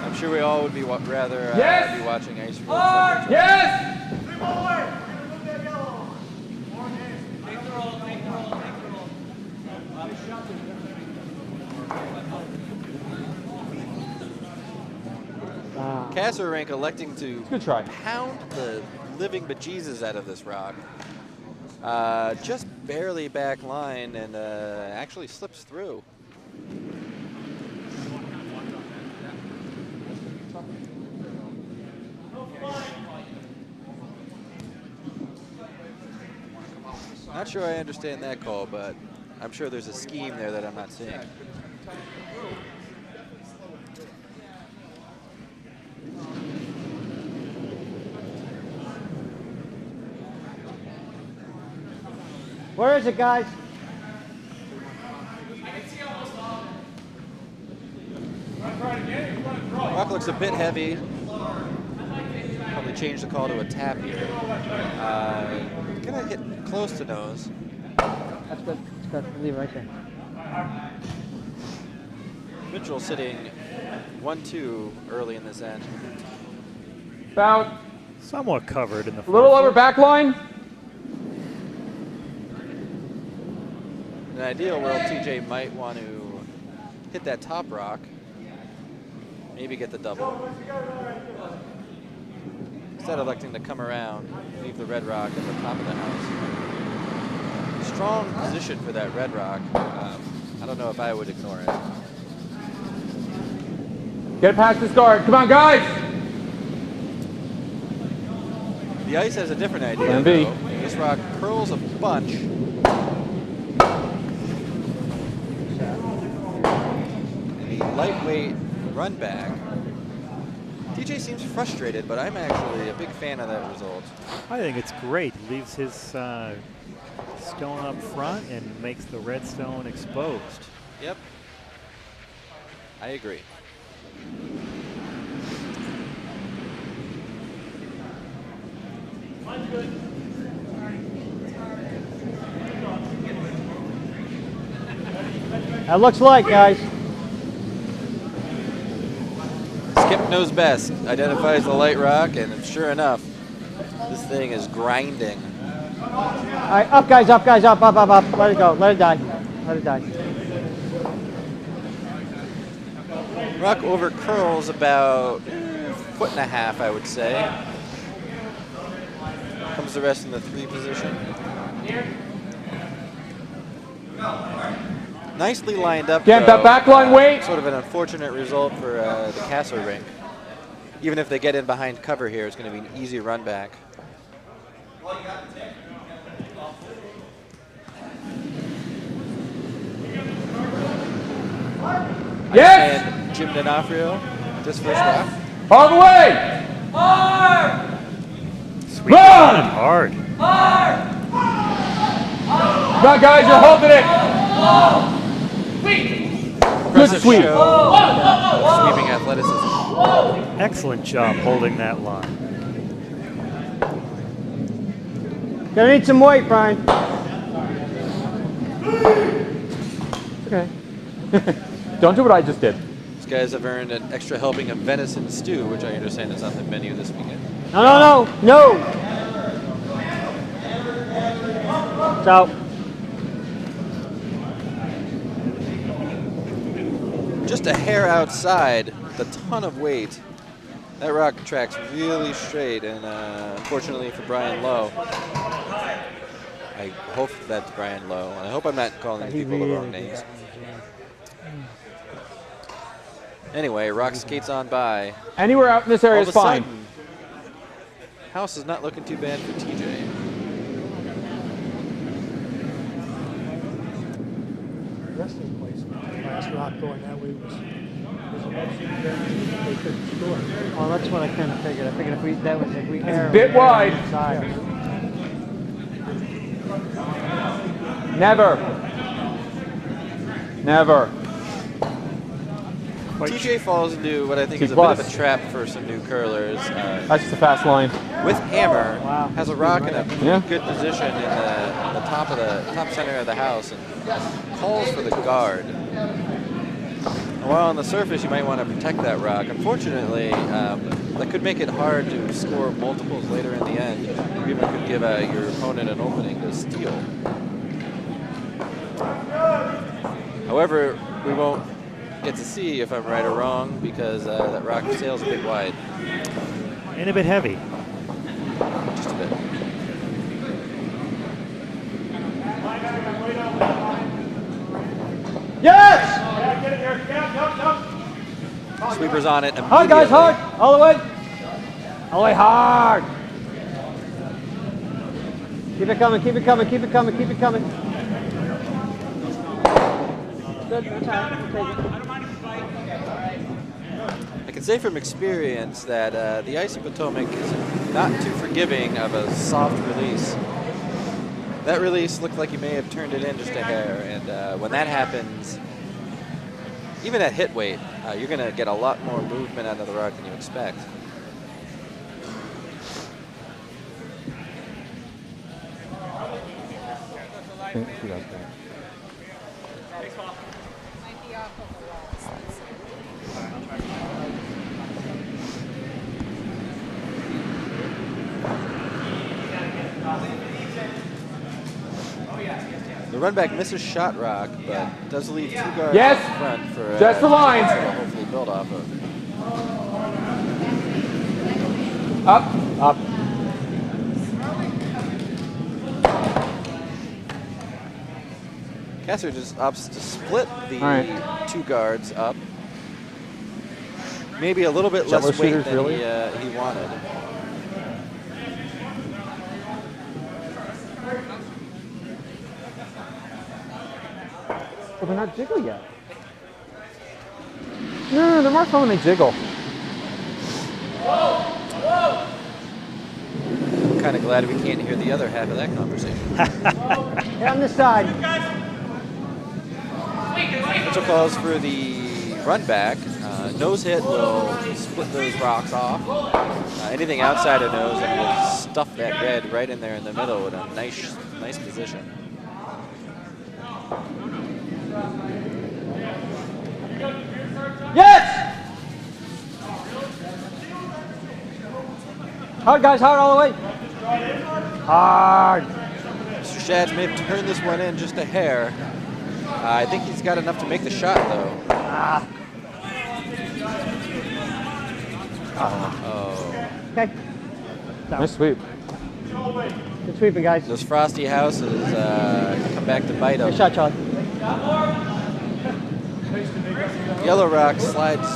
[SPEAKER 2] I'm sure we all would be rather
[SPEAKER 8] Yes!
[SPEAKER 2] be watching ice roll.
[SPEAKER 8] Yes!
[SPEAKER 2] Casser rank electing to
[SPEAKER 8] Good try.
[SPEAKER 2] pound the living bejesus out of this rock. Just barely back line and actually slips through. Not sure I understand that call, but I'm sure there's a scheme there that I'm not seeing.
[SPEAKER 6] Where is it, guys?
[SPEAKER 2] Rock looks a bit heavy. Probably change the call to a tap here. Gonna hit close to nose.
[SPEAKER 6] That's good. That's good. Leave it right there.
[SPEAKER 2] Mitchell sitting 1-2 early in this end.
[SPEAKER 8] About
[SPEAKER 1] Somewhat covered in the
[SPEAKER 8] a little
[SPEAKER 1] front
[SPEAKER 8] over
[SPEAKER 1] foot.
[SPEAKER 8] back line.
[SPEAKER 2] In an ideal world, TJ might want to hit that top rock. Maybe get the double. Instead of electing to come around, leave the red rock at the top of the house. Strong position for that red rock. I don't know if I would ignore it.
[SPEAKER 8] Get past this guard. Come on, guys.
[SPEAKER 2] The ice has a different idea,
[SPEAKER 8] Plan B.
[SPEAKER 2] though. This rock curls a bunch. And a lightweight run back. TJ seems frustrated, but I'm actually a big fan of that result.
[SPEAKER 1] I think it's great. Leaves his stone up front and makes the red stone exposed.
[SPEAKER 2] Yep. I agree.
[SPEAKER 6] That looks like, guys.
[SPEAKER 2] Skip knows best. Identifies the light rock, and sure enough, This thing is grinding.
[SPEAKER 6] All right, up, guys, up, guys, up, up, up, up. Let it go. Let it die. Let it die.
[SPEAKER 2] Rock over curls about 1.5 foot, I would say. Comes the rest in the 3 position. Nicely lined up.
[SPEAKER 8] Get that back line weight.
[SPEAKER 2] Sort of an unfortunate result for the Casser rink. Even if they get in behind cover here, it's going to be an easy run back.
[SPEAKER 8] Yes!
[SPEAKER 2] And Jim D'Onofrio, this first rock.
[SPEAKER 8] All the way!
[SPEAKER 1] Sweet
[SPEAKER 8] Run!
[SPEAKER 1] hard.
[SPEAKER 8] Come on, guys, you're holding it. Good sweep.
[SPEAKER 2] Sweeping athleticism.
[SPEAKER 1] Excellent job holding that line.
[SPEAKER 6] Gonna need some weight, Brian.
[SPEAKER 4] Okay.
[SPEAKER 8] Don't do what I just did.
[SPEAKER 2] These guys have earned an extra helping of venison stew, which I understand is on the menu this weekend.
[SPEAKER 6] No, no, no, no. It's out.
[SPEAKER 2] Just a hair outside, with a ton of weight. That rock tracks really straight, and unfortunately for Brian Lowe, I hope that's Brian Lowe, and I hope I'm not calling these people the wrong names. Anyway, rock skates on by.
[SPEAKER 8] Anywhere out in this area
[SPEAKER 2] All
[SPEAKER 8] is
[SPEAKER 2] of a
[SPEAKER 8] fine.
[SPEAKER 2] sudden, house is not looking too bad for TJ.
[SPEAKER 7] Wrestling place, last rock going that way was a they couldn't score.
[SPEAKER 6] Well, that's what I kind of figured. I figured if we
[SPEAKER 8] It's a bit wide.
[SPEAKER 6] Inside.
[SPEAKER 8] Never. Never.
[SPEAKER 2] TJ falls into what I think
[SPEAKER 8] C+.
[SPEAKER 2] is a bit of a trap for some new curlers.
[SPEAKER 8] That's just a fast line.
[SPEAKER 2] With hammer,
[SPEAKER 6] Wow.
[SPEAKER 2] has a rock in a
[SPEAKER 8] Yeah.
[SPEAKER 2] good position in the top of the top center of the house and calls for the guard. And while on the surface, you might want to protect that rock. Unfortunately, that could make it hard to score multiples later in the end. Or even could give your opponent an opening to steal. However, we won't get to see if I'm right or wrong because that rock sails a bit wide.
[SPEAKER 1] And a bit heavy.
[SPEAKER 2] Just a bit.
[SPEAKER 6] Yes!
[SPEAKER 2] Sweeper's on it.
[SPEAKER 6] Hard, guys, hard. All the way. All the way hard. Keep it coming, keep it coming, keep it coming, keep it coming. Good, that's all right. We'll take it.
[SPEAKER 2] I can say from experience that the Ice of Potomac is not too forgiving of a soft release. That release looked like you may have turned it in just a hair, and when that happens, even at hit weight, you're going to get a lot more movement out of the rock than you expect. The run back misses shot rock, but does leave 2 guards
[SPEAKER 8] Yes.
[SPEAKER 2] up front for
[SPEAKER 8] Just the lines.
[SPEAKER 2] to hopefully build off of.
[SPEAKER 8] Up, up.
[SPEAKER 2] Casser just opts to split the
[SPEAKER 8] All right.
[SPEAKER 2] 2 guards up. Maybe a little bit
[SPEAKER 8] Jello
[SPEAKER 2] less weight
[SPEAKER 8] shooters,
[SPEAKER 2] than
[SPEAKER 8] really?
[SPEAKER 2] he wanted.
[SPEAKER 8] Well, they're not jiggle yet. No, they're more fun when they jiggle.
[SPEAKER 2] I'm kind of glad we can't hear the other half of that conversation.
[SPEAKER 6] Hit on this side.
[SPEAKER 2] Mitchell calls for the run back. Nose hit will split those rocks off. Anything outside of nose, and will stuff that red right in there in the middle with a nice position.
[SPEAKER 6] Yes! Hard, guys, hard all the way. Hard.
[SPEAKER 2] Mr. Shads may have turned this one in just a hair. I think he's got enough to make the shot, though. Oh.
[SPEAKER 6] Okay.
[SPEAKER 4] Nice sweep.
[SPEAKER 6] Good sweeping, guys.
[SPEAKER 2] Those frosty houses come back to bite him.
[SPEAKER 6] Good shot, Charlie.
[SPEAKER 2] Yellow Rock slides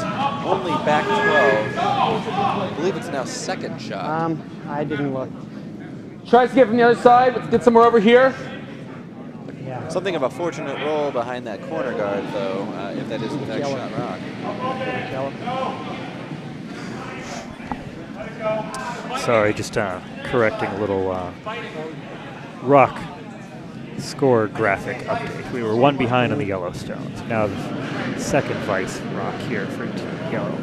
[SPEAKER 2] only back 12. I believe it's now second shot.
[SPEAKER 6] I didn't look.
[SPEAKER 8] Tries to get from the other side. Let's get somewhere over here.
[SPEAKER 6] Yeah.
[SPEAKER 2] Something of a fortunate roll behind that corner guard, though, if that is in fact shot Rock.
[SPEAKER 1] Sorry, just correcting a little Rock score graphic update. We were one behind on the Yellowstones. Now the second vice Rock here for Yellow.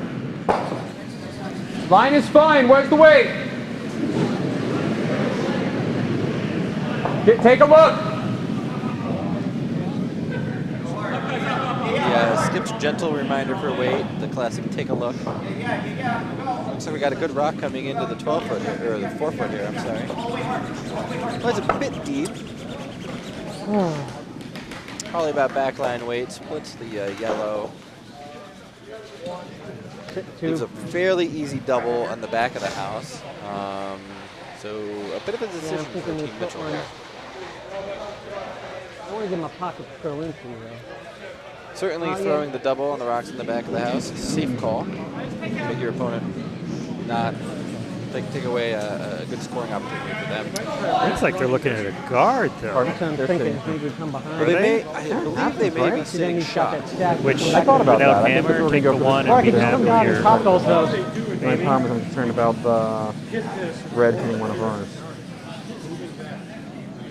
[SPEAKER 8] Line is fine. Where's the weight? Take a look.
[SPEAKER 2] Yeah, Skip's gentle reminder for weight, the classic take a look. Looks like we got a good Rock coming into the 12-foot here, or the 4-foot here, I'm sorry. Well, it's a bit deep. Probably about backline weight, splits the yellow. Leaves a fairly easy double on the back of the house. So a bit of a decision for Team Michell there.
[SPEAKER 6] I want to give him a pocket to throw into, though.
[SPEAKER 2] Certainly throwing the double on the rocks in the back of the house is a safe call. Make your opponent not take away a good scoring opportunity for them.
[SPEAKER 1] Looks like they're looking at a guard, though.
[SPEAKER 6] I'm thinking he would come behind.
[SPEAKER 2] Well, I believe they may be sitting shot.
[SPEAKER 1] Which,
[SPEAKER 4] I thought about
[SPEAKER 1] without
[SPEAKER 4] that. I think
[SPEAKER 1] hammer,
[SPEAKER 4] we were
[SPEAKER 1] take
[SPEAKER 4] going
[SPEAKER 1] the
[SPEAKER 4] to go for
[SPEAKER 1] one
[SPEAKER 6] Or I
[SPEAKER 1] and
[SPEAKER 6] could
[SPEAKER 1] be
[SPEAKER 6] just come
[SPEAKER 1] happy
[SPEAKER 6] down and
[SPEAKER 1] here.
[SPEAKER 6] pop those, though.
[SPEAKER 4] The only problem is I'm concerned about the red hitting one of ours.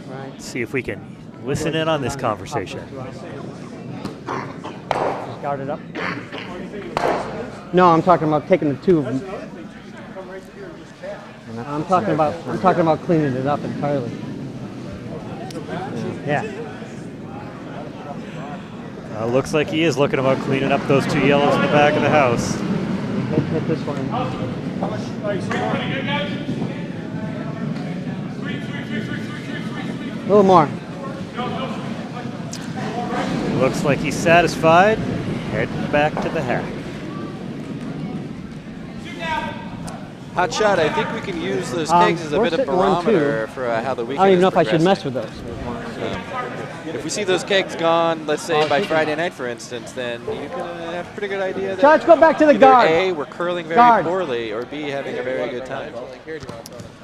[SPEAKER 6] Right.
[SPEAKER 1] See if we can listen in on this conversation.
[SPEAKER 6] Just guard it up. No, I'm talking about taking the two of them. I'm talking about cleaning it up entirely. Yeah.
[SPEAKER 1] Looks like he is looking about cleaning up those two yellows in the back of the house.
[SPEAKER 6] Hit this one. A little more.
[SPEAKER 1] Looks like he's satisfied. Heading back to the hack.
[SPEAKER 2] Hot shot, I think we can use those kegs as a
[SPEAKER 6] we're
[SPEAKER 2] bit of
[SPEAKER 6] sitting 1-2.
[SPEAKER 2] barometer for how the weekend
[SPEAKER 6] I don't even know
[SPEAKER 2] is
[SPEAKER 6] if I should mess
[SPEAKER 2] progressing.
[SPEAKER 6] with those.
[SPEAKER 2] If we see those kegs gone, let's say by Friday night, for instance, then you can have a pretty good idea that
[SPEAKER 6] Let's go back to the
[SPEAKER 2] either
[SPEAKER 6] guard.
[SPEAKER 2] A, we're curling very
[SPEAKER 6] Guard.
[SPEAKER 2] poorly, or B, having a very good time.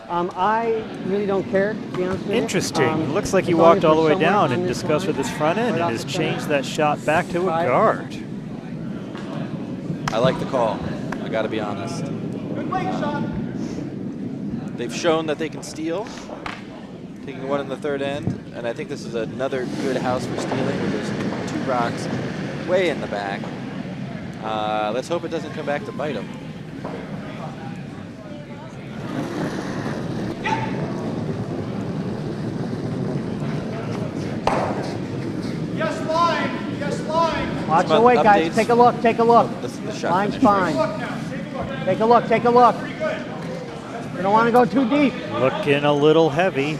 [SPEAKER 6] I really don't care, to be honest with you.
[SPEAKER 1] Interesting. Looks like he
[SPEAKER 6] as long
[SPEAKER 1] walked
[SPEAKER 6] as
[SPEAKER 1] all the
[SPEAKER 6] we're
[SPEAKER 1] way
[SPEAKER 6] somewhere
[SPEAKER 1] down
[SPEAKER 6] on
[SPEAKER 1] and
[SPEAKER 6] this
[SPEAKER 1] discussed with
[SPEAKER 6] line,
[SPEAKER 1] his front end
[SPEAKER 6] right
[SPEAKER 1] and
[SPEAKER 6] off
[SPEAKER 1] has
[SPEAKER 6] the
[SPEAKER 1] changed
[SPEAKER 6] center.
[SPEAKER 1] that shot back to a
[SPEAKER 6] Right.
[SPEAKER 1] guard.
[SPEAKER 2] I like the call. I got to be honest.
[SPEAKER 5] Good weight shot.
[SPEAKER 2] They've shown that they can steal, taking one in the third end, and I think this is another good house for stealing where there's two rocks way in the back. Let's hope it doesn't come back to bite them.
[SPEAKER 5] Yes, line. Yes, line.
[SPEAKER 6] Watch
[SPEAKER 2] Come
[SPEAKER 6] the
[SPEAKER 2] on,
[SPEAKER 6] weight, guys.
[SPEAKER 2] updates.
[SPEAKER 6] Take a look. Take a look.
[SPEAKER 2] This is the shot
[SPEAKER 6] Line's
[SPEAKER 2] finish.
[SPEAKER 6] fine. Take a look. Take a look. You don't want to go too deep.
[SPEAKER 1] Looking a little heavy.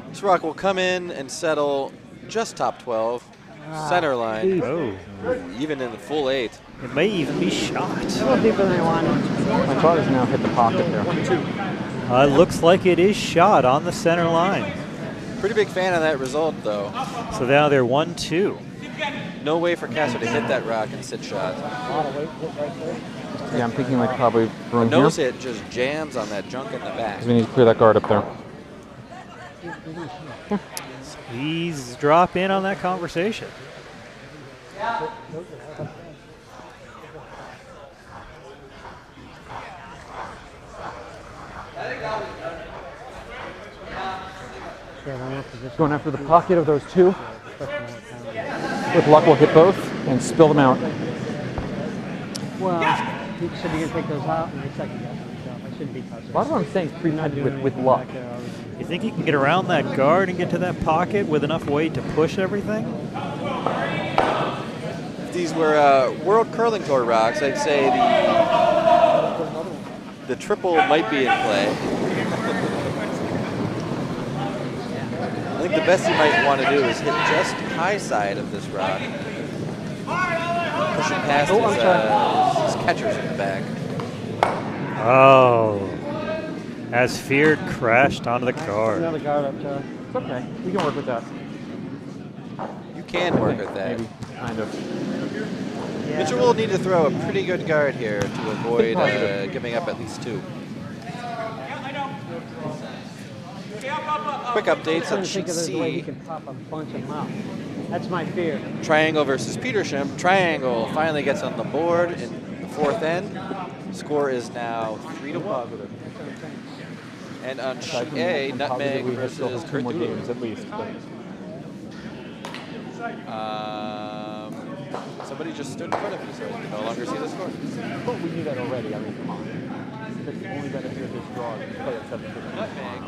[SPEAKER 2] This rock will come in and settle just top 12, center line,
[SPEAKER 6] Deep.
[SPEAKER 1] Oh,
[SPEAKER 2] even in the full 8.
[SPEAKER 1] it may even be shot.
[SPEAKER 6] A little deeper than I want.
[SPEAKER 4] My thought is now hit the pocket there.
[SPEAKER 1] Looks like it is shot on the center line.
[SPEAKER 2] Pretty big fan of that result, though.
[SPEAKER 1] So now they're 1-2.
[SPEAKER 2] No way for Casser to hit that rock and sit shot.
[SPEAKER 4] Yeah, I'm thinking like probably room here.
[SPEAKER 2] Nose hit just jams on that junk in the back.
[SPEAKER 4] Because we need to clear that guard up there.
[SPEAKER 1] Please drop in on that conversation.
[SPEAKER 4] Going after the pocket of those two. With luck, we'll hit both and spill them out.
[SPEAKER 6] Well, you said you're going to take those out, and I second guessed myself. I shouldn't be touching.
[SPEAKER 4] A lot of what I'm saying is pre-med with luck.
[SPEAKER 1] You think he can get around that guard and get to that pocket with enough weight to push everything?
[SPEAKER 2] these were World Curling Tour rocks, I'd say the triple might be in play. I think the best you might want to do is hit just high side of this rock. Push it past his catchers in the back.
[SPEAKER 1] Oh. As feared, crashed onto the guard.
[SPEAKER 6] Another guard up, Charlie.
[SPEAKER 4] It's okay. We can work with that.
[SPEAKER 2] You can work with that.
[SPEAKER 4] Maybe, kind of.
[SPEAKER 6] Yeah.
[SPEAKER 2] Mitchell will need to throw a pretty good guard here to avoid giving up at least 2. Quick updates
[SPEAKER 6] I'm
[SPEAKER 2] on
[SPEAKER 6] trying to think
[SPEAKER 2] sheet
[SPEAKER 6] of the way he
[SPEAKER 2] C.
[SPEAKER 6] can pop a bunch of them out. That's my fear.
[SPEAKER 2] Triangle versus Petersham. Triangle finally gets on the board in the 4th end. Score is now 3-1. And on sheet A, Nutmeg versus
[SPEAKER 4] two more
[SPEAKER 2] Earth
[SPEAKER 4] games at least.
[SPEAKER 2] Somebody just stood in front of you, so I can no longer see the score.
[SPEAKER 4] But we knew that already. I mean, come on. That's the only benefit of this draw. Is play at 7-2.
[SPEAKER 2] Nutmeg.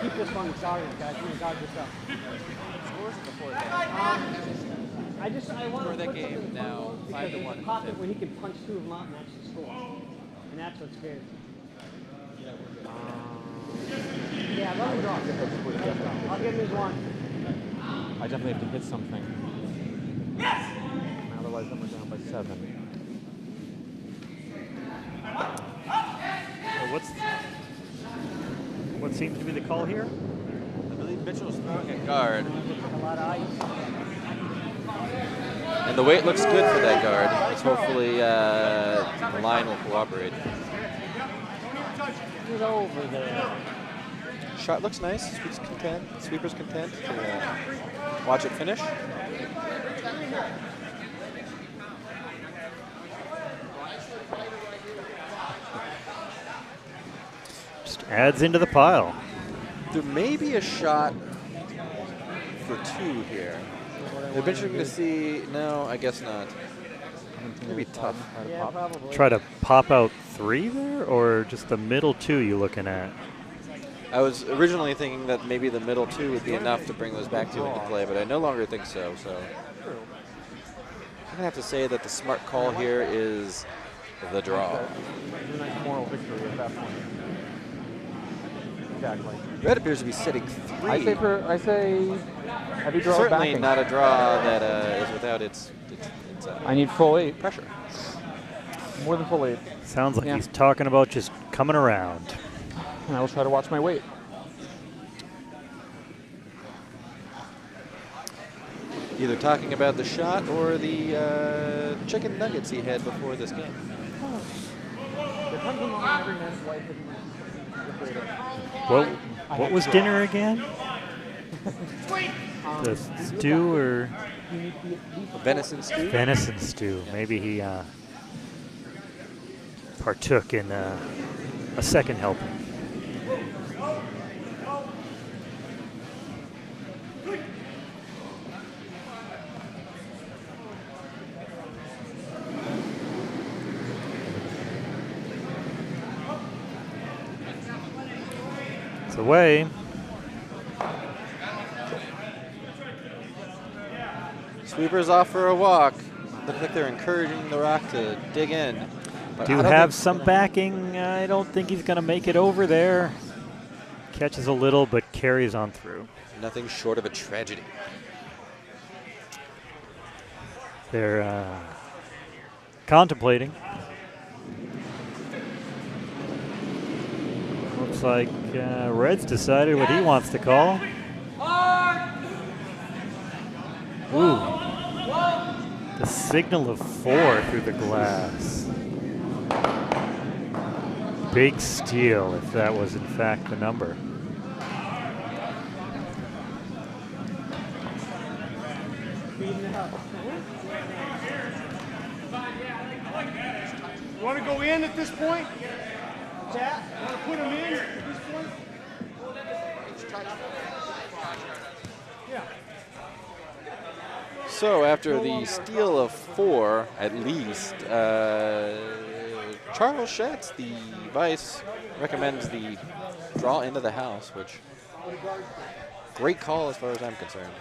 [SPEAKER 6] Keep this one guarded, guys. You can guard this up.
[SPEAKER 2] Scores before that.
[SPEAKER 6] I want
[SPEAKER 2] For
[SPEAKER 6] to
[SPEAKER 2] that
[SPEAKER 6] put
[SPEAKER 2] game
[SPEAKER 6] something
[SPEAKER 2] now,
[SPEAKER 6] because
[SPEAKER 2] 5-1
[SPEAKER 6] there's a pocket where he can punch 2 of them out and that's the score. And that's what scares me. Yeah, let him draw. I'll give him his 1.
[SPEAKER 4] I definitely have to hit something. Otherwise, then we're down by 7.
[SPEAKER 1] So what seems to be the call here?
[SPEAKER 2] I believe Mitchell's throwing a guard.
[SPEAKER 6] A lot of ice.
[SPEAKER 2] And the weight looks good for that guard. So hopefully the line will cooperate.
[SPEAKER 6] Get over there.
[SPEAKER 2] Shot looks nice. Sweeper's content to watch it finish.
[SPEAKER 1] Just adds into the pile.
[SPEAKER 2] There may be a shot for 2 here. It'd be interesting to see. No, I guess not. It'd be tough.
[SPEAKER 6] Yeah, probably.
[SPEAKER 1] Try to pop out 3 there, or just the middle 2 you looking at?
[SPEAKER 2] I was originally thinking that maybe the middle 2 would be enough to bring those back 2 into play, but I no longer think so. So I'm gonna have to say that the smart call here is the draw.
[SPEAKER 4] A nice moral victory at that point. Exactly.
[SPEAKER 2] Red appears to be sitting 3.
[SPEAKER 4] I say heavy draw
[SPEAKER 2] Certainly
[SPEAKER 4] backing.
[SPEAKER 2] not a draw that is without its
[SPEAKER 4] I need full 8.
[SPEAKER 2] pressure.
[SPEAKER 4] More than full 8.
[SPEAKER 1] Sounds like
[SPEAKER 4] Yeah.
[SPEAKER 1] he's talking about just coming around.
[SPEAKER 4] And I will try to watch my weight.
[SPEAKER 2] Either talking about the shot or the chicken nuggets he had before this game.
[SPEAKER 1] What was dinner again? The stew or
[SPEAKER 2] Venison stew?
[SPEAKER 1] venison stew? Maybe he partook in a second helping. It's away.
[SPEAKER 2] Sweeper's off for a walk. Looks like they're encouraging the rock to dig in. But
[SPEAKER 1] Do
[SPEAKER 2] I don't
[SPEAKER 1] have
[SPEAKER 2] think-
[SPEAKER 1] some backing. I don't think he's going to make it over there. Catches a little, but carries on through.
[SPEAKER 2] Nothing short of a tragedy.
[SPEAKER 1] They're contemplating. Looks like Red's decided what he wants to call. Ooh. The signal of 4 through the glass. Big steal, if that was in fact the number.
[SPEAKER 5] You want to go in at this point? Chat? You want to put him in at this point? Yeah.
[SPEAKER 2] So after the steal of 4, at least, Charles Schatz, the vice, recommends the draw into the house, which great call as far as I'm concerned.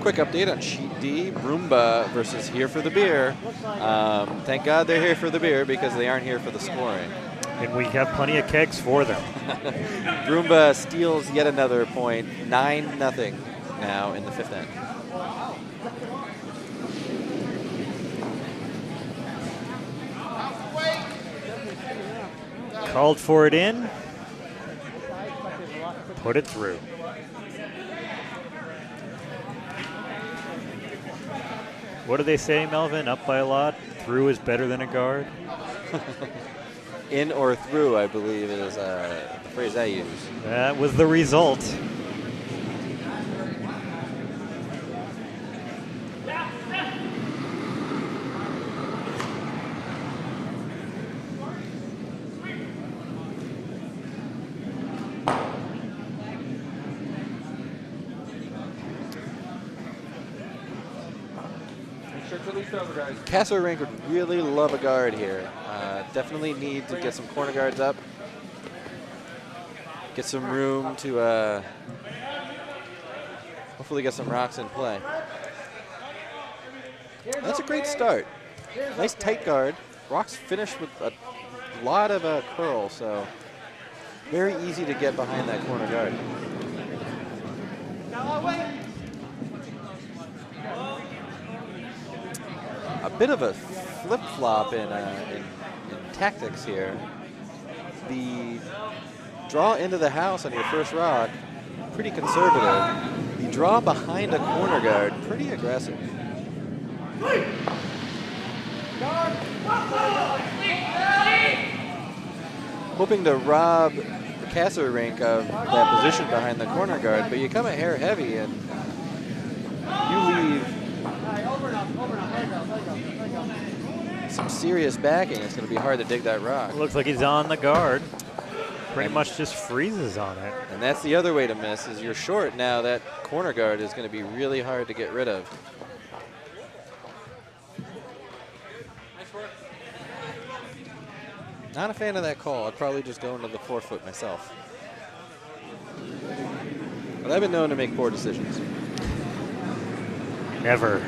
[SPEAKER 2] Quick update on Sheet D, Roomba versus Here for the Beer. Thank God they're here for the beer because they aren't here for the scoring.
[SPEAKER 1] And we have plenty of kegs for them.
[SPEAKER 2] Roomba steals yet another point, 9-0 now in the 5th end.
[SPEAKER 1] Called for it in. Put it through. What do they say, Melvin? Up by a lot? Through is better than a guard?
[SPEAKER 2] In or through, I believe, is the phrase I use.
[SPEAKER 1] That was the result.
[SPEAKER 2] Casser rank would really love a guard here. Definitely need to get some corner guards up. Get some room to hopefully get some rocks in play. That's a great start. Nice tight guard. Rocks finish with a lot of curl, so very easy to get behind that corner guard. A bit of a flip-flop in tactics here. The draw into the house on your first rock, pretty conservative. The draw behind a corner guard, pretty aggressive. Hoping to rob the Casser rink of that position behind the corner guard, but you come a hair heavy and you leave some serious backing. It's going to be hard to dig that rock.
[SPEAKER 1] Looks like he's on the guard. Pretty much just freezes on it.
[SPEAKER 2] And that's the other way to miss, is you're short now. That corner guard is going to be really hard to get rid of. Not a fan of that call. I'd probably just go into the 4-foot myself. But I've been known to make poor decisions.
[SPEAKER 1] Never.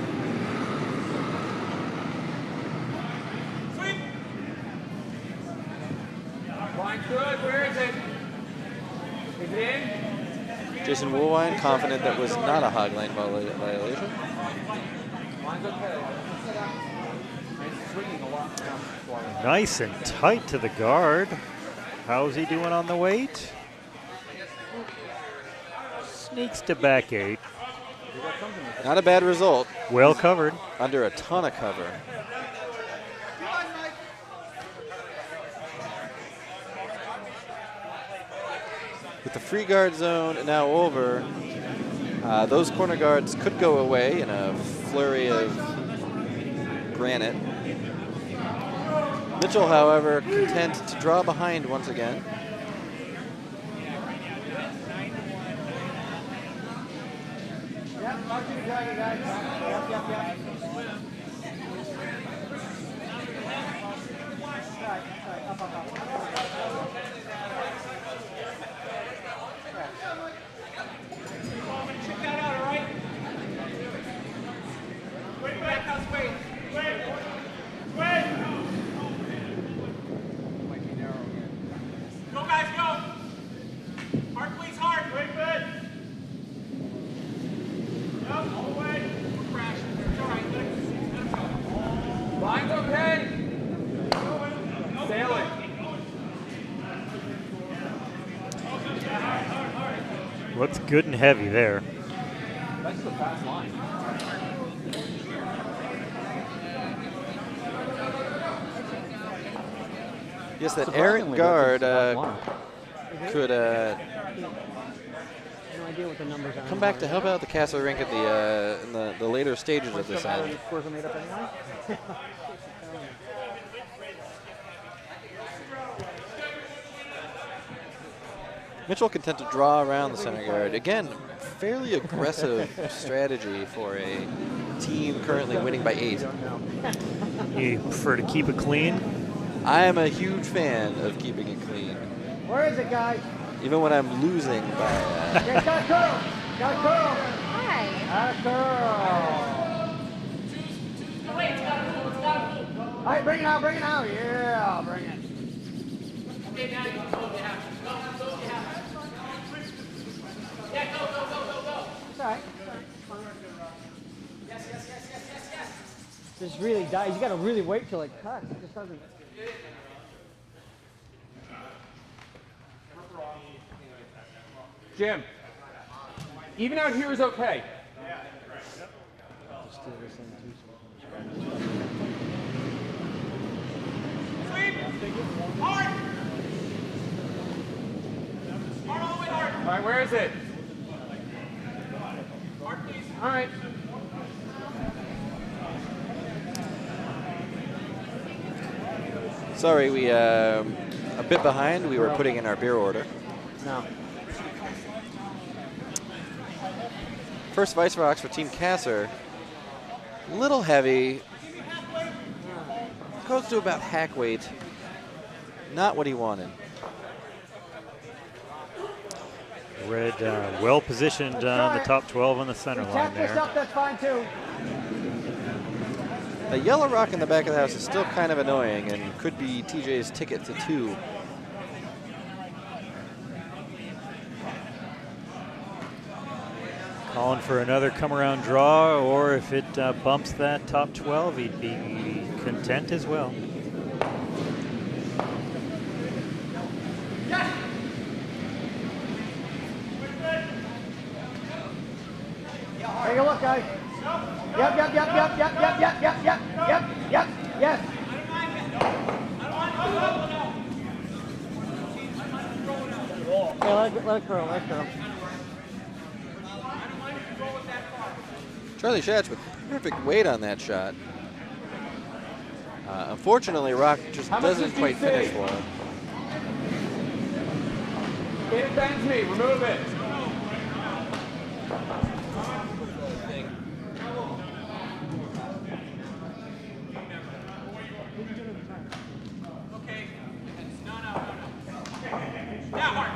[SPEAKER 8] Good. Where is it? Is it in?
[SPEAKER 2] Jason Woolwine confident that was not a hog line violation.
[SPEAKER 8] Line's okay. It's swinging a lot now.
[SPEAKER 1] Nice and tight to the guard. How's he doing on the weight? Sneaks to back 8.
[SPEAKER 2] Not a bad result.
[SPEAKER 1] Well covered.
[SPEAKER 2] Under a ton of cover. With the free guard zone now over, those corner guards could go away in a flurry of granite. Michell, however, content to draw behind once again.
[SPEAKER 8] Line's okay. Sailing.
[SPEAKER 1] Looks good and heavy there.
[SPEAKER 8] That's the fast line.
[SPEAKER 2] Yes, that errant guard could
[SPEAKER 6] No idea what the numbers are.
[SPEAKER 2] come back to help out the Casser rink at the in the later stages of this end.
[SPEAKER 6] Scores are made up anyway.
[SPEAKER 2] Mitchell content to draw around the center guard. Again, fairly aggressive strategy for a team currently winning by 8.
[SPEAKER 1] You prefer to keep it clean?
[SPEAKER 2] I am a huge fan of keeping it clean.
[SPEAKER 5] Where is it, guys?
[SPEAKER 2] Even when I'm losing by
[SPEAKER 5] Got curl. Got curl.
[SPEAKER 10] Hi. okay.
[SPEAKER 6] Girl.
[SPEAKER 3] No, wait, it's gotta move, it's gotta move.
[SPEAKER 6] All right, bring it out, bring it out. Yeah, bring it.
[SPEAKER 3] Okay, now you can go if you have to. Go if you have to. Yeah, go.
[SPEAKER 6] It's all right.
[SPEAKER 3] Yes.
[SPEAKER 6] Just really dies. You got to really wait till it cuts. It just doesn't.
[SPEAKER 8] Jim, even out here is okay.
[SPEAKER 6] Just do this thing too.
[SPEAKER 3] Sweep! Hard! Hard all the way hard.
[SPEAKER 8] All right, where is it?
[SPEAKER 3] Hard, please.
[SPEAKER 8] All right.
[SPEAKER 2] Sorry, we a bit behind. We were putting in our beer order.
[SPEAKER 6] No.
[SPEAKER 2] First Vice Rocks for Team Casser. Little heavy. Goes to about hack weight. Not what he wanted.
[SPEAKER 1] Red well positioned on the top 12 on the center line
[SPEAKER 6] Tap this
[SPEAKER 1] there.
[SPEAKER 6] up, that's fine too.
[SPEAKER 2] The yellow rock in the back of the house is still kind of annoying and could be TJ's ticket to 2.
[SPEAKER 1] Calling for another come around draw, or if it bumps that top 12, he'd be content as well.
[SPEAKER 6] Take a look, guys. Yep. Yes. Yeah, let it curl.
[SPEAKER 2] Charlie Schatz with perfect weight on that shot. Unfortunately, Rock just doesn't quite finish well.
[SPEAKER 8] Get it back to me. Remove it.
[SPEAKER 3] Okay. No. Now, hard.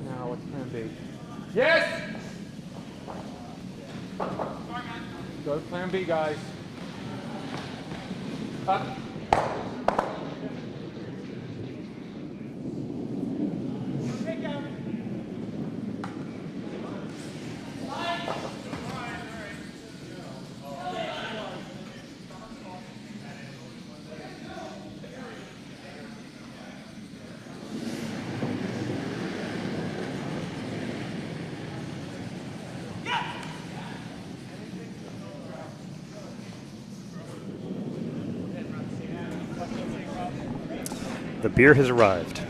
[SPEAKER 6] Now, what's plan B?
[SPEAKER 8] Yes. Go to plan B, guys. Up.
[SPEAKER 1] The beer has arrived.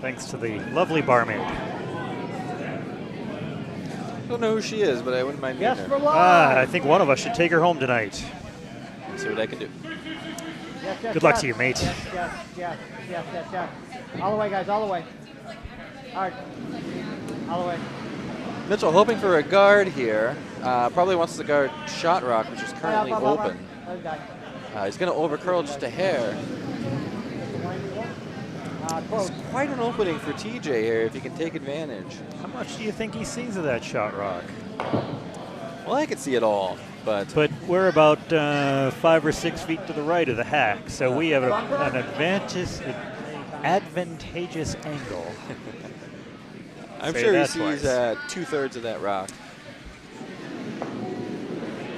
[SPEAKER 1] Thanks to the lovely barmaid.
[SPEAKER 2] I don't know who she is, but I wouldn't mind meeting
[SPEAKER 6] Yes
[SPEAKER 2] her.
[SPEAKER 6] for life.
[SPEAKER 1] I think one of us should take her home tonight.
[SPEAKER 2] See what I can do.
[SPEAKER 6] Yes,
[SPEAKER 1] Good luck to you, mate.
[SPEAKER 6] Yes. All the way, guys, all the way. Hard. All the way.
[SPEAKER 2] Mitchell hoping for a guard here. Probably wants to guard Shot Rock, which is currently open. He's going to overcurl just a hair.
[SPEAKER 6] Close.
[SPEAKER 2] It's quite an opening for TJ here if he can take advantage.
[SPEAKER 1] How much do you think he sees of that shot, Rock?
[SPEAKER 2] Well, I could see it all, but
[SPEAKER 1] we're about 5 or 6 feet to the right of the hack, so we have an advantageous angle.
[SPEAKER 2] I'm
[SPEAKER 1] Say
[SPEAKER 2] sure he
[SPEAKER 1] that
[SPEAKER 2] sees
[SPEAKER 1] twice.
[SPEAKER 2] 2/3 of that rock.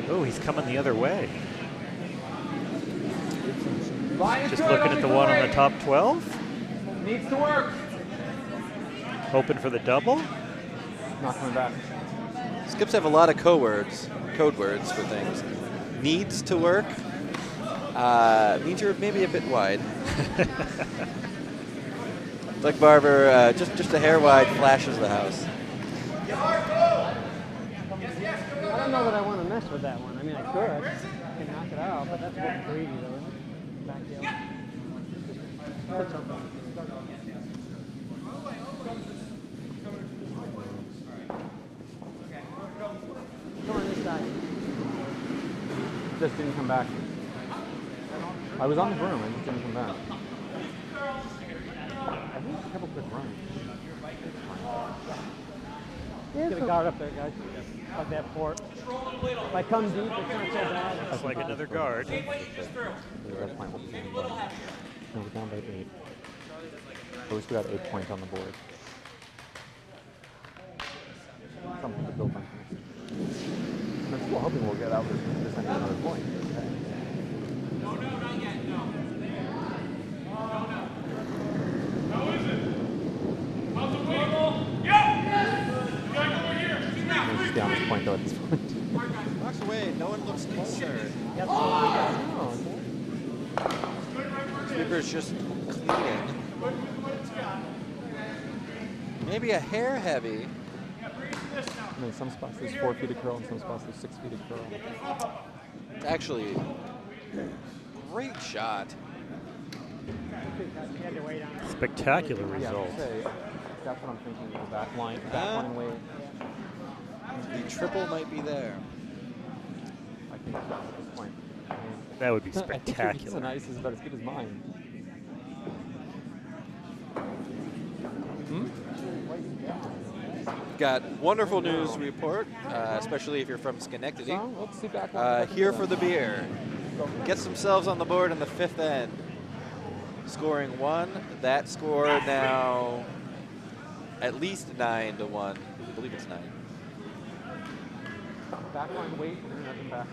[SPEAKER 1] Oh, he's coming the other way.
[SPEAKER 8] Line is
[SPEAKER 1] Just
[SPEAKER 8] good,
[SPEAKER 1] looking
[SPEAKER 8] only
[SPEAKER 1] at the one on the
[SPEAKER 8] three.
[SPEAKER 1] top 12.
[SPEAKER 8] Needs to work.
[SPEAKER 1] Hoping for the double.
[SPEAKER 6] Not coming back.
[SPEAKER 2] Skips have a lot of code words for things. Needs to work. Means you're maybe a bit wide. Like Barber, just a hair wide flashes the house.
[SPEAKER 6] I don't know that I want to mess with that one. I mean, I could. I can knock it out, but that's a bit greedy, though, isn't it? Back heel. That's okay. Come on this side.
[SPEAKER 4] Just didn't come back. I was on the broom, I just didn't come back. I think a couple quick runs.
[SPEAKER 6] Get a guard up there, guys. Like that port. If I come deep, it's not so bad.
[SPEAKER 1] Looks like another guard.
[SPEAKER 4] The red point will be down by, no, we're down by 8. At least we got 8 points on the board. Something to build on. I'm still hoping we'll get out this another point.
[SPEAKER 3] No, not yet, no. How is it? How's the wiggle? Yeah! You gotta go over here.
[SPEAKER 4] We're just down this point though at this point.
[SPEAKER 2] Walks away. No one looks concerned. Sweeper's just cleaning. Maybe a hair heavy.
[SPEAKER 4] And in some spots there's 4 feet of curl, and some spots there's 6 feet of curl.
[SPEAKER 2] Actually, great shot.
[SPEAKER 1] Spectacular
[SPEAKER 4] Yeah,
[SPEAKER 1] result.
[SPEAKER 4] that's what I'm thinking. The back line weight.
[SPEAKER 2] The triple might be there.
[SPEAKER 4] I think so at this point.
[SPEAKER 1] That would be
[SPEAKER 4] I think
[SPEAKER 1] spectacular.
[SPEAKER 4] an ice is about as good as mine.
[SPEAKER 2] Got wonderful news to report, especially if you're from Schenectady.
[SPEAKER 4] So, let's see back
[SPEAKER 2] Here for the beer. Gets themselves on the board in the 5th end. Scoring 1. That score now at least 9-1. I believe it's 9.
[SPEAKER 4] Backline weight, we're going to have them back.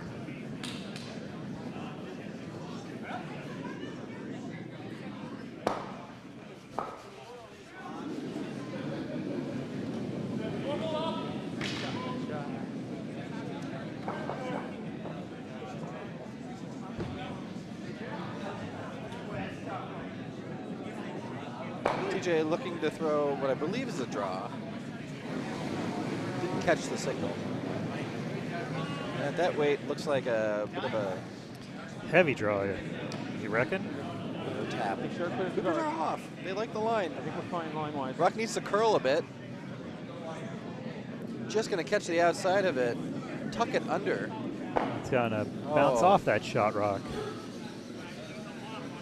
[SPEAKER 2] TJ looking to throw what I believe is a draw. Didn't catch the signal. At that weight, looks like a bit of a
[SPEAKER 1] Heavy draw, you reckon?
[SPEAKER 2] tap.
[SPEAKER 4] Sure, put it
[SPEAKER 2] Cougars are off. They like the line.
[SPEAKER 4] I think we're fine line-wise.
[SPEAKER 2] Ruck needs to curl a bit. Just going to catch the outside of it. Tuck it under.
[SPEAKER 1] It's going to bounce off that shot rock.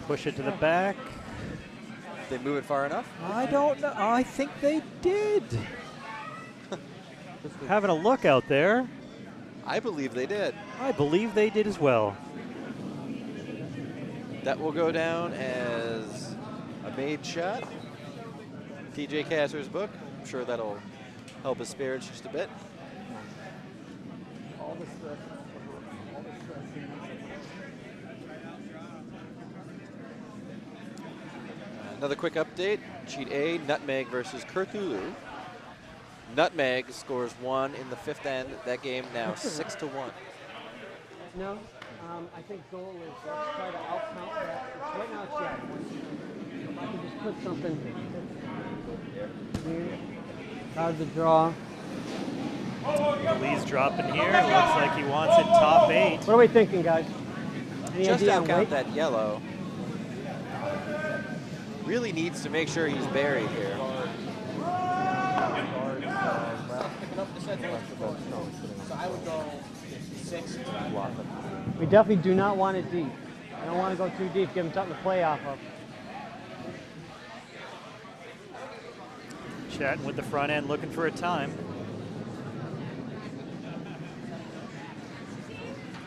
[SPEAKER 1] Push it to the back.
[SPEAKER 2] They move it far enough?
[SPEAKER 1] I don't know. I think they did. Having a look out there.
[SPEAKER 2] I believe they did.
[SPEAKER 1] I believe they did as well.
[SPEAKER 2] That will go down as a made shot. TJ Casser's book. I'm sure that'll help his spirits just a bit.
[SPEAKER 4] All the stress.
[SPEAKER 2] Another quick update. Sheet A, Nutmeg versus Cthulhu. Nutmeg scores 1 in the 5th end. That game now 6-1.
[SPEAKER 6] No, I think goal is let's try to outcount that. Right now it's If I can just put something here, hard to draw.
[SPEAKER 1] Lee's dropping here. Looks like he wants it top 8.
[SPEAKER 6] What are we thinking, guys? Any
[SPEAKER 2] Just
[SPEAKER 6] idea on
[SPEAKER 2] outcount
[SPEAKER 6] weight?
[SPEAKER 2] that yellow. Really needs to make sure he's buried here.
[SPEAKER 9] So I would go 6.
[SPEAKER 6] We definitely do not want it deep. I don't want to go too deep. Give him something to play off of.
[SPEAKER 1] Chatting with the front end, looking for a time.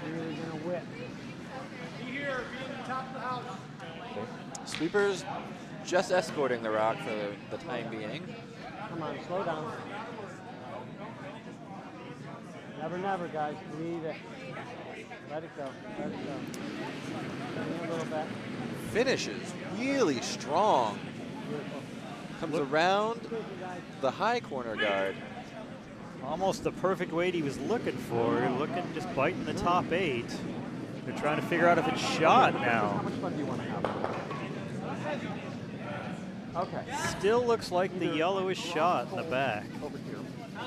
[SPEAKER 6] Really gonna whip.
[SPEAKER 5] Be here, be in the top of the house.
[SPEAKER 2] Sweepers just escorting the rock for the time being.
[SPEAKER 6] Come on, slow down. Never, never, guys. Breathe it. Let it go. Let it go. Bring it a little bit.
[SPEAKER 2] Finishes really strong.
[SPEAKER 6] Beautiful.
[SPEAKER 2] Comes around the high corner guard.
[SPEAKER 1] Almost the perfect weight he was looking for. Looking, just biting the top 8. They're trying to figure out if it's shot
[SPEAKER 4] How
[SPEAKER 1] now.
[SPEAKER 4] much fun do you want to have? Okay.
[SPEAKER 1] Still looks like the yellow is shot in the back.
[SPEAKER 4] Over here.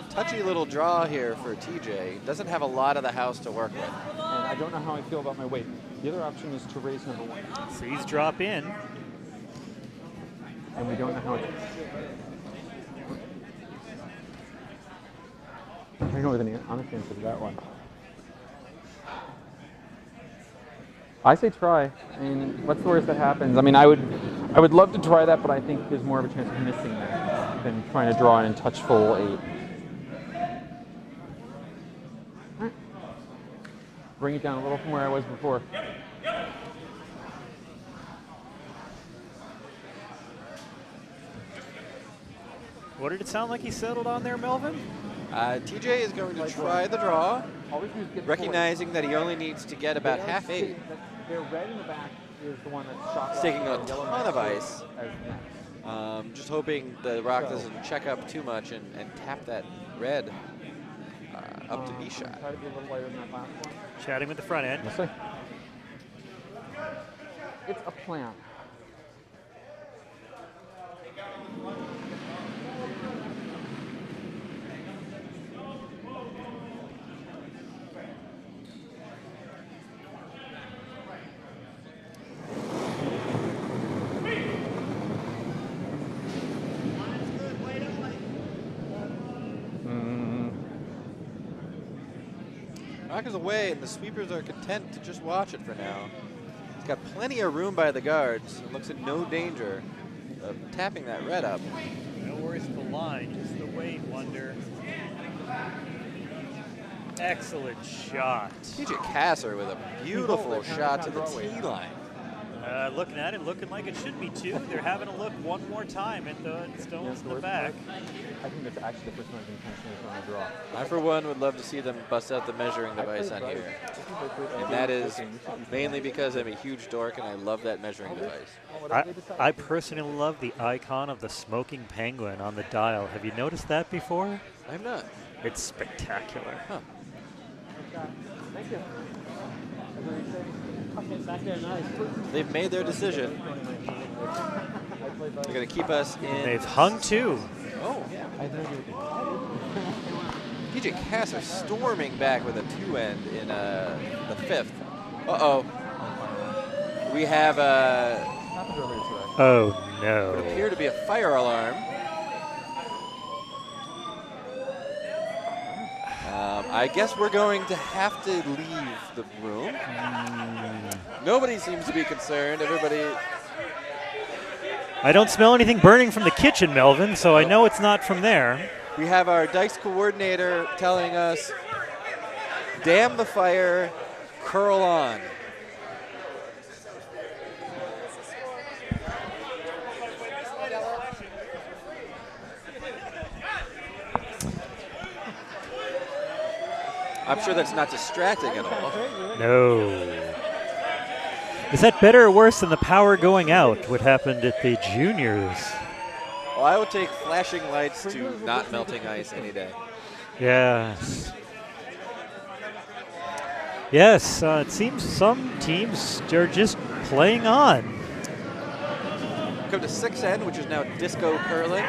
[SPEAKER 2] Touchy little draw here for TJ. Doesn't have a lot of the house to work with.
[SPEAKER 4] And I don't know how I feel about my weight. The other option is to raise number 1.
[SPEAKER 1] Sees drop in.
[SPEAKER 4] And we don't know how it. I don't know the honest answer to that one. I say try. I mean, what's the worst that happens? I mean, I would love to try that, but I think there's more of a chance of missing that than trying to draw in and touch full 8. Right. Bring it down a little from where I was before.
[SPEAKER 1] What did it sound like he settled on there, Melvin?
[SPEAKER 2] TJ is going to try the draw, recognizing that he only needs to get about half 8.
[SPEAKER 4] Their red in the back is the one that's shot.
[SPEAKER 2] He's taking a ton of ice. Just hoping the rock doesn't check up too much and tap that red up to B shot.
[SPEAKER 4] Try to be a little lighter than that last one.
[SPEAKER 1] Chatting with the front end.
[SPEAKER 4] We'll see. It's a plan.
[SPEAKER 2] Rock is away, and the sweepers are content to just watch it for now. He's got plenty of room by the guards and looks in no danger of tapping that red up.
[SPEAKER 1] No worries for the line, just the weight wonder. Excellent shot.
[SPEAKER 2] TJ Casser with a beautiful shot to the tee line.
[SPEAKER 1] Looking at it, looking like it should be 2. They're having a look one more time at the stones in the back.
[SPEAKER 4] I think that's actually the first one I've intentionally thrown a draw.
[SPEAKER 2] I, for one, would love to see them bust out the measuring device on here. And that is mainly because I'm a huge dork and I love that measuring device.
[SPEAKER 1] I personally love the icon of the smoking penguin on the dial. Have you noticed that before?
[SPEAKER 2] I'm not.
[SPEAKER 1] It's spectacular.
[SPEAKER 2] Huh.
[SPEAKER 6] Thank you. Back there, nice.
[SPEAKER 2] They've made their decision. They're going to keep us in.
[SPEAKER 1] They've hung 2.
[SPEAKER 2] Oh.
[SPEAKER 4] I have no idea what
[SPEAKER 2] TJ Casser storming back with a 2-end in the 5th. Uh-oh. We have
[SPEAKER 1] Oh, no.
[SPEAKER 2] what appear to be a fire alarm. I guess we're going to have to leave the room. Nobody seems to be concerned. Everybody.
[SPEAKER 1] I don't smell anything burning from the kitchen, Melvin, so I know it's not from there.
[SPEAKER 2] We have our Dykes coordinator telling us, damn the fire, curl on. I'm sure that's not distracting at all.
[SPEAKER 1] No. Is that better or worse than the power going out, what happened at the juniors?
[SPEAKER 2] Well, I would take flashing lights to not melting ice any day.
[SPEAKER 1] Yes. Yes, it seems some teams are just playing on.
[SPEAKER 2] Come to 6N, which is now disco curling.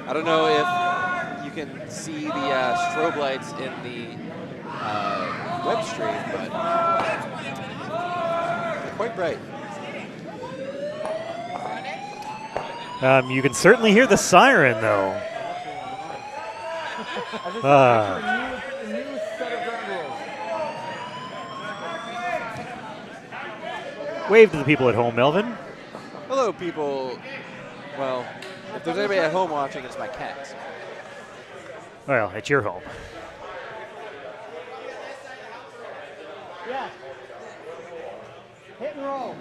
[SPEAKER 2] I don't know if you can see the strobe lights in the web stream, but they're quite bright.
[SPEAKER 1] You can certainly hear the siren, though. Wave to the people at home, Melvin.
[SPEAKER 2] Hello, people. Well, if there's anybody at home watching, it's my cats.
[SPEAKER 1] Well, it's your home.
[SPEAKER 6] Yeah. Hit and roll.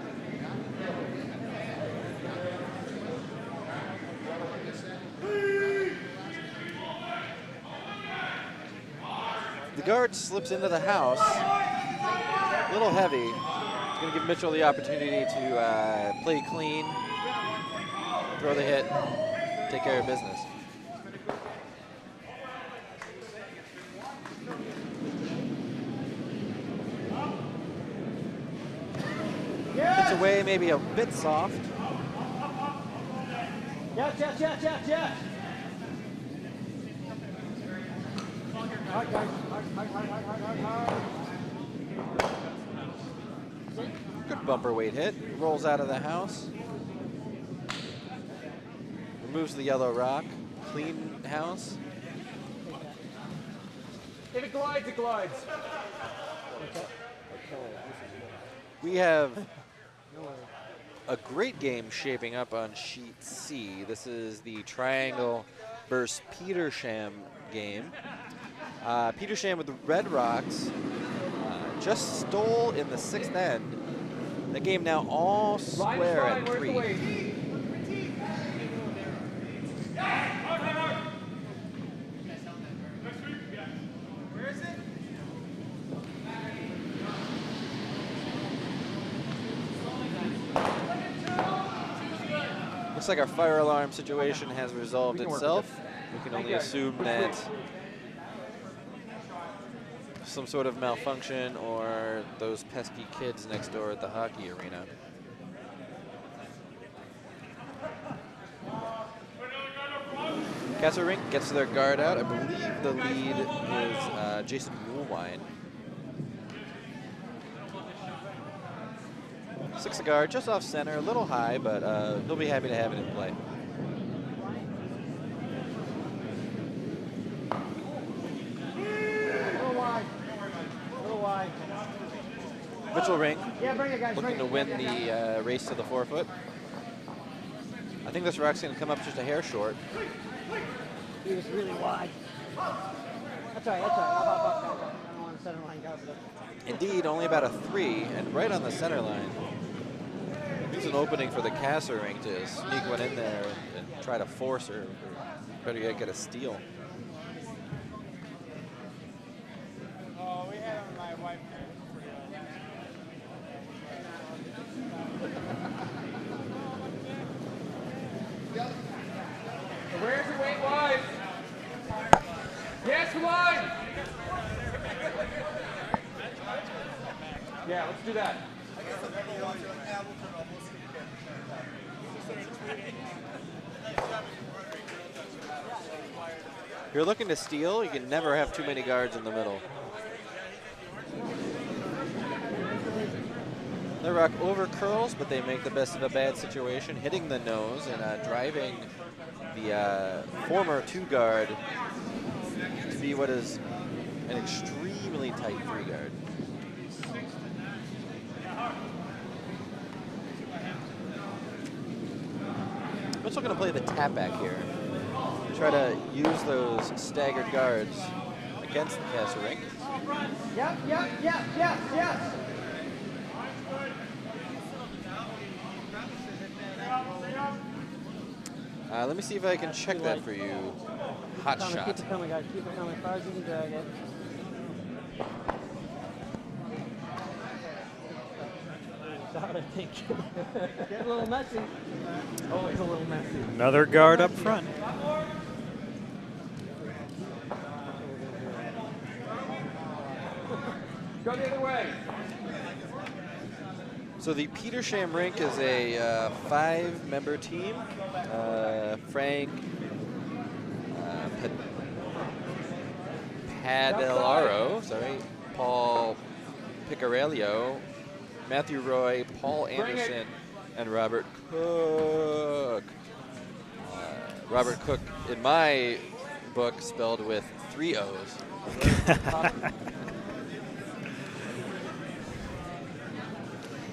[SPEAKER 2] The guard slips into the house, a little heavy. It's going to give Michell the opportunity to play clean, throw the hit, take care of business. Hits away, maybe a bit soft.
[SPEAKER 6] Yes.
[SPEAKER 2] Good bumper weight hit. Rolls out of the house. Removes the yellow rock. Clean house.
[SPEAKER 8] If it glides, it glides.
[SPEAKER 2] We have a great game shaping up on sheet C. This is the Triangle versus Petersham game. Petersham with the Red Rocks just stole in the 6th end. The game now all square at 3. Looks like our fire alarm situation has resolved itself. We can only assume that some sort of malfunction or those pesky kids next door at the hockey arena. Casser Rink gets their guard out. I believe the lead is Jason Mulwine. 6 guard, just off center, a little high, but he'll be happy to have it in play. Michell Rink looking to win the race to the 4-foot. I think this rock's going to come up just a hair short.
[SPEAKER 6] He was really wide. That's all right, that's all right. I don't want to center line guard.
[SPEAKER 2] Indeed, only about a 3, and right on the center line. There's an opening for the Casser Rink to sneak one in there and try to force her, or better yet, get a steal.
[SPEAKER 3] Oh, we had my wife.
[SPEAKER 8] Where's the weight wide? Yes, come on! Yeah, let's do that.
[SPEAKER 2] If you're looking to steal, you can never have too many guards in the middle. The rock over curls, but they make the best of a bad situation, hitting the nose and driving the former 2 guard to be what is an extremely tight 3 guard. Mitchell going to play the tap back here. Try to use those staggered guards against the Casser Rink.
[SPEAKER 6] Yep.
[SPEAKER 2] Let me see if I can check that for you. Hot shot.
[SPEAKER 6] Keep it coming, guys. Keep it coming. As far as you can drag it. It's out, I think. Get a little messy.
[SPEAKER 8] Always a little messy.
[SPEAKER 1] Another guard up front.
[SPEAKER 8] Go the other way.
[SPEAKER 2] So the Petersham Rink is a 5-member team. Frank Padellaro, Paul Picarello, Matthew Roy, Paul Anderson, and Robert Cook. Robert Cook, in my book, spelled with 3 O's.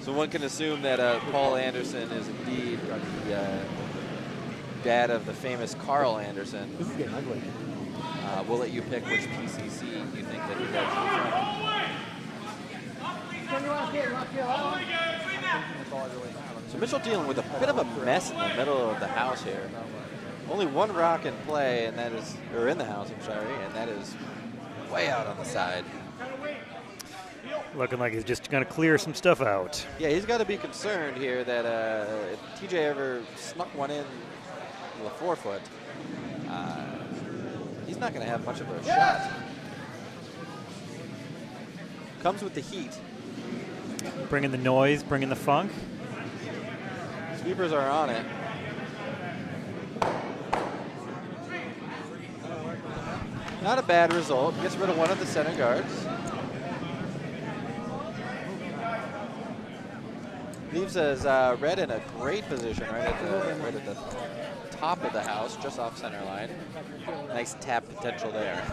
[SPEAKER 2] So one can assume that Paul Anderson is indeed the dad of the famous Carl Anderson.
[SPEAKER 4] This is getting ugly.
[SPEAKER 2] We'll let you pick which PCC you think that he's actually from. So Mitchell dealing with a bit of a mess in the middle of the house here. Only 1 rock in play, and that is, or in the house, I'm sorry, and that is way out on the side.
[SPEAKER 1] Looking like he's just going to clear some stuff out.
[SPEAKER 2] Yeah, he's got to be concerned here that if TJ ever snuck one in the 4-foot, he's not going to have much of a shot. Comes with the heat.
[SPEAKER 1] Bringing the noise, bringing the funk.
[SPEAKER 2] Sweepers are on it. Not a bad result. Gets rid of one of the center guards. Leaves us Red in a great position right at the top of the house, just off center line. Nice tap potential there.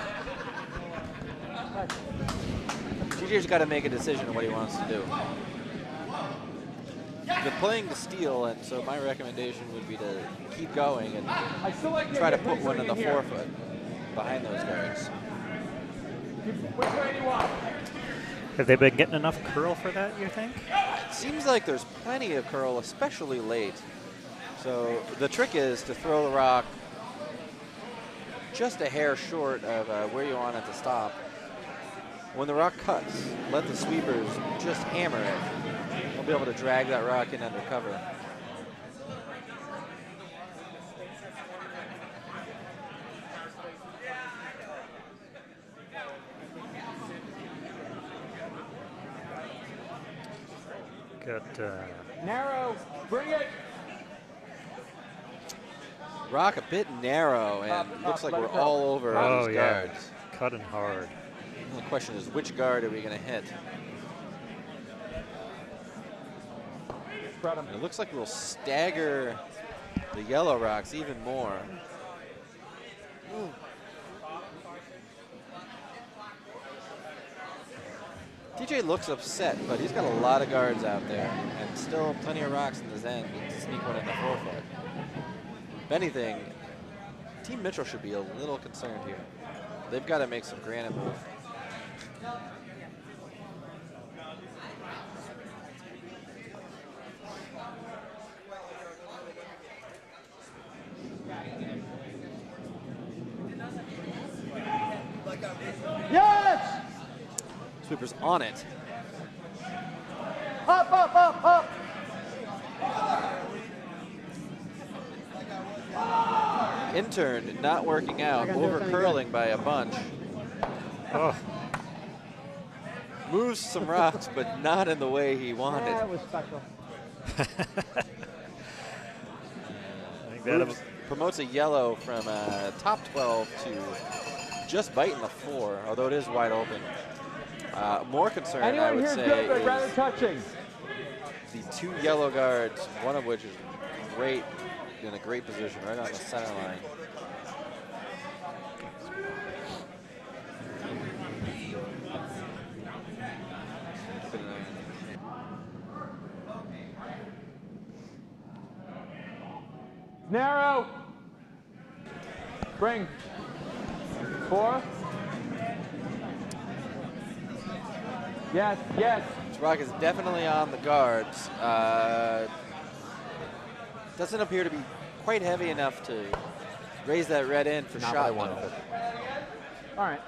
[SPEAKER 2] TJ's got to make a decision on what he wants to do. He's been playing the steal, and so my recommendation would be to keep going and try to put one in the forefoot behind those guards.
[SPEAKER 8] Which way do you want?
[SPEAKER 1] Have they been getting enough curl for that, you think?
[SPEAKER 2] It seems like there's plenty of curl, especially late. So the trick is to throw the rock just a hair short of where you want it to stop. When the rock cuts, let the sweepers just hammer it. They'll be able to drag that rock in under cover.
[SPEAKER 1] Got
[SPEAKER 8] Narrow. Bring it.
[SPEAKER 2] Rock a bit narrow, and looks like we're all over these guards.
[SPEAKER 1] Cutting hard.
[SPEAKER 2] The question is, which guard are we going to hit? It looks like we'll stagger the yellow rocks even more. TJ looks upset, but he's got a lot of guards out there, and still plenty of rocks in his end to sneak one in the forefoot. If anything, Team Michell should be a little concerned here. They've got to make some granite move.
[SPEAKER 6] Yes!
[SPEAKER 2] Sweeper's on it.
[SPEAKER 6] Up, up, up, up!
[SPEAKER 2] Intern not working out, over curling by a bunch.
[SPEAKER 1] Oh.
[SPEAKER 2] Moves some rocks, but not in the way he wanted.
[SPEAKER 6] That was special.
[SPEAKER 1] I think that
[SPEAKER 2] Promotes a yellow from top 12 to just biting the floor, although it is wide open. More concern, I would say,
[SPEAKER 8] good, but rather
[SPEAKER 2] is
[SPEAKER 8] touching.
[SPEAKER 2] the two yellow guards, one of which is great, in a great position, right on the center line.
[SPEAKER 8] Narrow. Bring. 4. Yes, yes.
[SPEAKER 2] This rock is definitely on the guards. Doesn't appear to be quite heavy enough to raise that red end for
[SPEAKER 4] Not
[SPEAKER 2] shot.
[SPEAKER 4] what I wanted.
[SPEAKER 8] All right.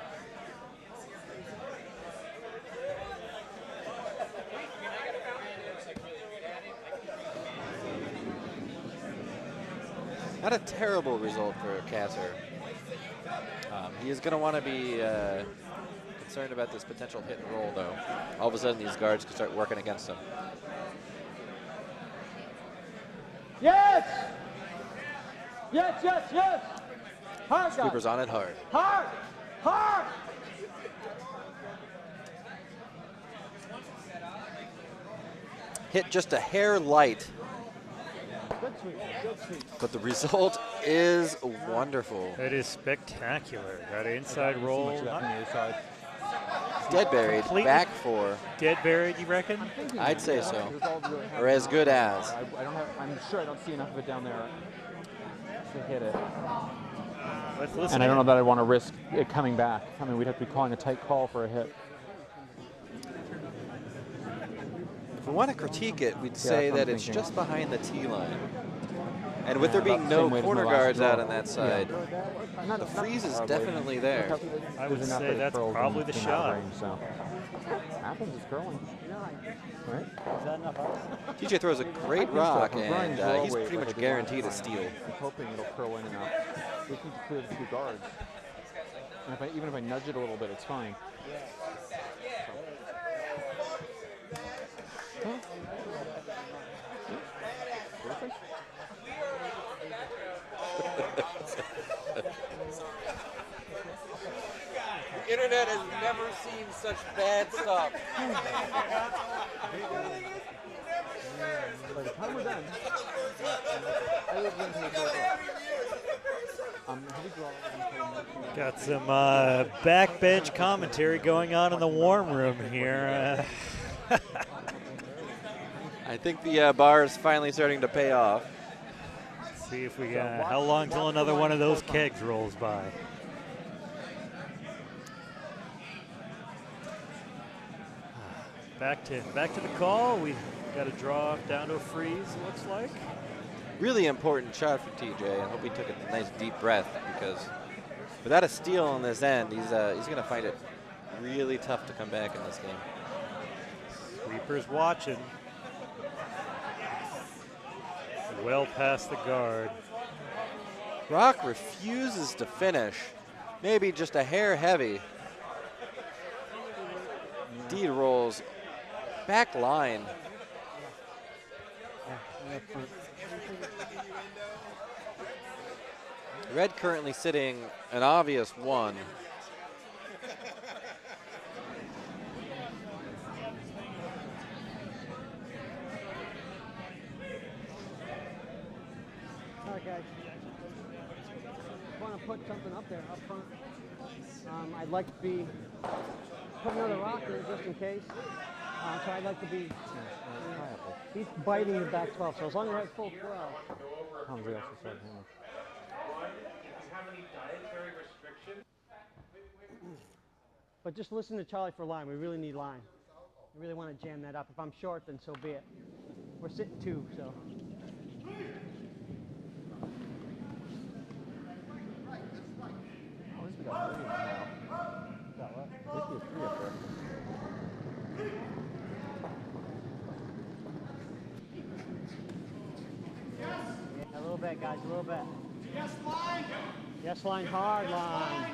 [SPEAKER 2] Not a terrible result for Casser. He is going to want to be concerned about this potential hit and roll, though. All of a sudden, these guards can start working against him.
[SPEAKER 6] Yes! Yes, yes, yes! Hard, guys.
[SPEAKER 2] Sweeper's on it hard.
[SPEAKER 6] Hard! Hard!
[SPEAKER 2] Hit just a hair light,
[SPEAKER 6] Good sweep, good sweep.
[SPEAKER 2] but the result is wonderful.
[SPEAKER 1] It is spectacular. Got an inside roll.
[SPEAKER 4] Much of that from the other side.
[SPEAKER 2] Dead buried,
[SPEAKER 1] Completely
[SPEAKER 2] back 4.
[SPEAKER 1] Dead buried, you reckon?
[SPEAKER 2] I'd say so.
[SPEAKER 4] It was all really
[SPEAKER 2] Or as good as.
[SPEAKER 4] I don't have. I'm sure I don't see enough of it down there to hit it.
[SPEAKER 1] Let's listen.
[SPEAKER 4] And I don't know
[SPEAKER 1] in.
[SPEAKER 4] that I want to risk it coming back. I mean, we'd have to be calling a tight call for a hit.
[SPEAKER 2] If we want to critique it, we'd
[SPEAKER 4] that's
[SPEAKER 2] say
[SPEAKER 4] what
[SPEAKER 2] that
[SPEAKER 4] I'm
[SPEAKER 2] it's
[SPEAKER 4] thinking.
[SPEAKER 2] just behind the tee line. And with there
[SPEAKER 4] about
[SPEAKER 2] being
[SPEAKER 4] the
[SPEAKER 2] no
[SPEAKER 4] same way as
[SPEAKER 2] corner
[SPEAKER 4] my last
[SPEAKER 2] guards out
[SPEAKER 4] draw.
[SPEAKER 2] on that side, the freeze is definitely there.
[SPEAKER 1] I would say that's probably the shot.
[SPEAKER 4] So. Happens, it's curling. Right?
[SPEAKER 6] Is that enough ice?
[SPEAKER 2] TJ throws a great
[SPEAKER 4] I
[SPEAKER 2] rock,
[SPEAKER 4] think so.
[SPEAKER 2] and
[SPEAKER 4] Brian's
[SPEAKER 2] he's
[SPEAKER 4] low
[SPEAKER 2] pretty
[SPEAKER 4] weight,
[SPEAKER 2] much
[SPEAKER 4] like,
[SPEAKER 2] guaranteed a steal.
[SPEAKER 4] I'm hoping it'll curl in enough. We need to clear the 2 guards. And even if I nudge it a little bit, it's fine. Perfect.
[SPEAKER 2] The internet has never seen such bad stuff.
[SPEAKER 4] By the time we're done, I live in heavy draw.
[SPEAKER 1] Got some backbench commentary going on in the warm room here.
[SPEAKER 2] I think the bar is finally starting to pay off.
[SPEAKER 1] Let's see if we got how long till another one of those kegs rolls by. Back to the call. We got a draw down to a freeze. It looks like.
[SPEAKER 2] Really important shot for TJ. I hope he took a nice deep breath because without a steal on this end, he's going to find it really tough to come back in this game.
[SPEAKER 1] Sweeper's watching. Well past the guard.
[SPEAKER 2] Rock refuses to finish. Maybe just a hair heavy. Deed rolls back line. Red currently sitting an obvious 1.
[SPEAKER 6] All right, guys. I want to put something up there, up front. I'd like to be put another rock there just in case. So I'd like to be. He's biting the back 12, so as long as I have full 12.
[SPEAKER 4] How many
[SPEAKER 8] dietary restrictions?
[SPEAKER 6] But just listen to Charlie for line. We really need line. I really want to jam that up. If I'm short, then so be it. We're sitting 2, so.
[SPEAKER 4] At least we got 3 now. Got what? At least we have 3 up there.
[SPEAKER 6] Yeah, a little bit, guys, a little bit. Yes, line. Yes, line, hard line.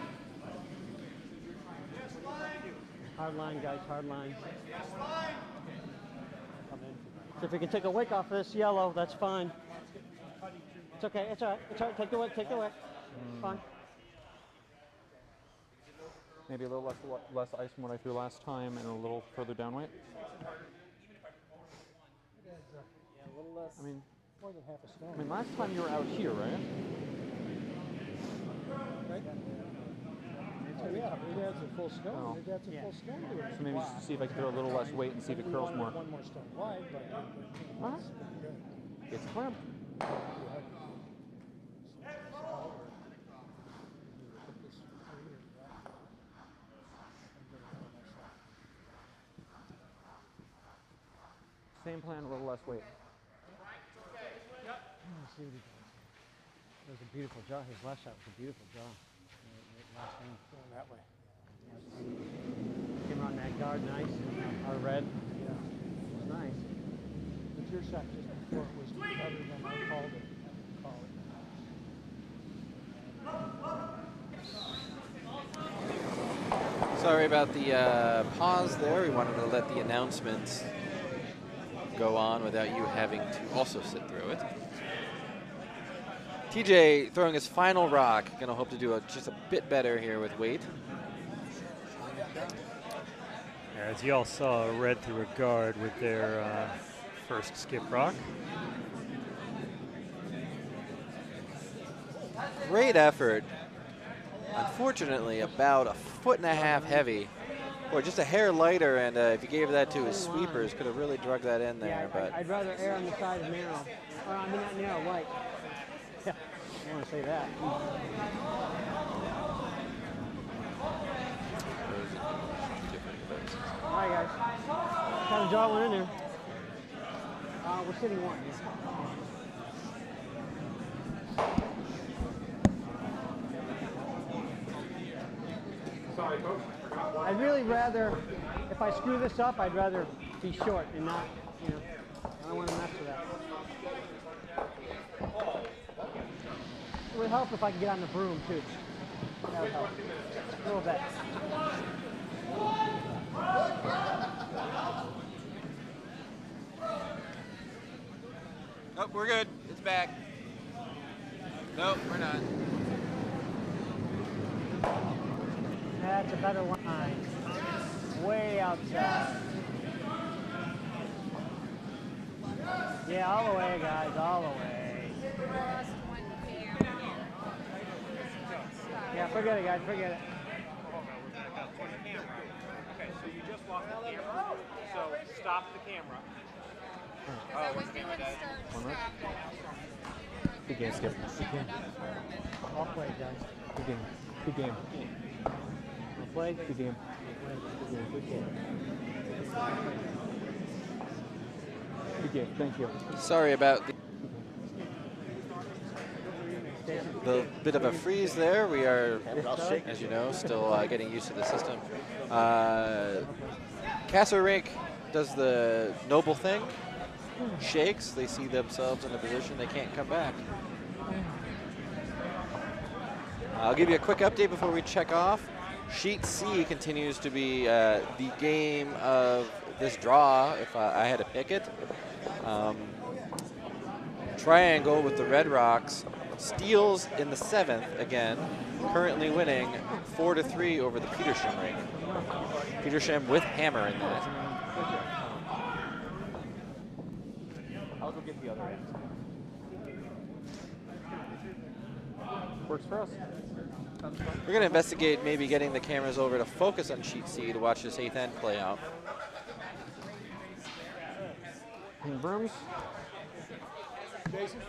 [SPEAKER 6] Hard line, guys, hard line. So if we can take a wick off of this yellow, that's fine. It's okay, it's all right, it's all right. Take the wick, take the wick. Fine.
[SPEAKER 4] Maybe a little less ice than what I threw last time and a little further down weight.
[SPEAKER 7] Yeah, a little less.
[SPEAKER 4] I mean,
[SPEAKER 7] more than half a stone.
[SPEAKER 4] I mean, last time you were out here, right?
[SPEAKER 7] Right? Oh, yeah, it adds a full stone.
[SPEAKER 4] Oh.
[SPEAKER 7] It adds a full stone to it.
[SPEAKER 4] So maybe see if I can throw a little less weight and see if it curls more.
[SPEAKER 7] One more stone wide, but
[SPEAKER 4] Uh-huh.
[SPEAKER 7] it's good.
[SPEAKER 4] It's clamped. Same plan, a little less weight.
[SPEAKER 6] See what he does. It was a beautiful draw. His last shot was a beautiful draw. Last thing.
[SPEAKER 7] Going that way.
[SPEAKER 6] Came on that guard, nice. Our red.
[SPEAKER 7] Yeah.
[SPEAKER 6] It was nice.
[SPEAKER 7] But your shot just before it was better than I called it.
[SPEAKER 2] Sorry about the pause there. We wanted to let the announcements go on without you having to also sit through it. TJ throwing his final rock, going to hope to do just a bit better here with weight.
[SPEAKER 1] As you all saw, Red through a guard with their first skip rock.
[SPEAKER 2] Great effort. Unfortunately, about 1.5 feet heavy, or just a hair lighter, and if he gave that to his sweepers, could have really drug that in there.
[SPEAKER 6] Yeah,
[SPEAKER 2] but
[SPEAKER 6] I'd rather err on the side of narrow. Or, I mean, not narrow, light. Yeah, I want to say that. All right, guys. Try to draw one in there. We're sitting 1.
[SPEAKER 8] Sorry, coach.
[SPEAKER 6] I'd really rather, if I screw this up, I'd rather be short and not, you know, I don't want to mess with that. It would help if I could get on the broom, too. That would help. A little bit.
[SPEAKER 2] oh, we're good. It's back. Nope, we're not.
[SPEAKER 6] That's a better line. Way outside. Yeah, all the way, guys, all the way. Yeah, forget it, guys, forget it.
[SPEAKER 3] Okay, so you just lost the camera. So stop the camera.
[SPEAKER 4] One right? Good game, Skip. Good game.
[SPEAKER 6] All played, guys.
[SPEAKER 4] Good game. Good game.
[SPEAKER 6] All played.
[SPEAKER 4] Good game.
[SPEAKER 6] Good game.
[SPEAKER 4] Good game. Thank you.
[SPEAKER 2] Sorry about the bit of a freeze there. We are, as you know, still getting used to the system. Casser rink does the noble thing, shakes. They see themselves in a position they can't come back. I'll give you a quick update before we check off. Sheet C continues to be the game of this draw, if I had to pick it. Triangle with the Red Rocks steals in the 7th again, currently winning 4-3 over the Petersham ring. Petersham with hammer in that.
[SPEAKER 4] I'll go get the other end. Works for us.
[SPEAKER 2] We're going to investigate maybe getting the cameras over to focus on Sheet C to watch this 8th end play out.
[SPEAKER 4] And brooms.
[SPEAKER 7] Jason?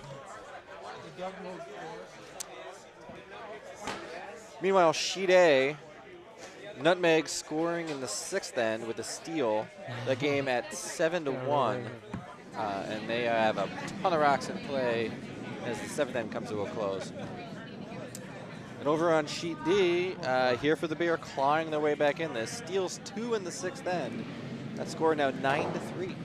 [SPEAKER 2] Meanwhile, Sheet A, Nutmeg scoring in the 6th end with a steal. That game at 7-1, and they have a ton of rocks in play as the 7th end comes to a close. And over on Sheet D, here for the Bear, clawing their way back in this. Steals 2 in the 6th end. That score now 9-3.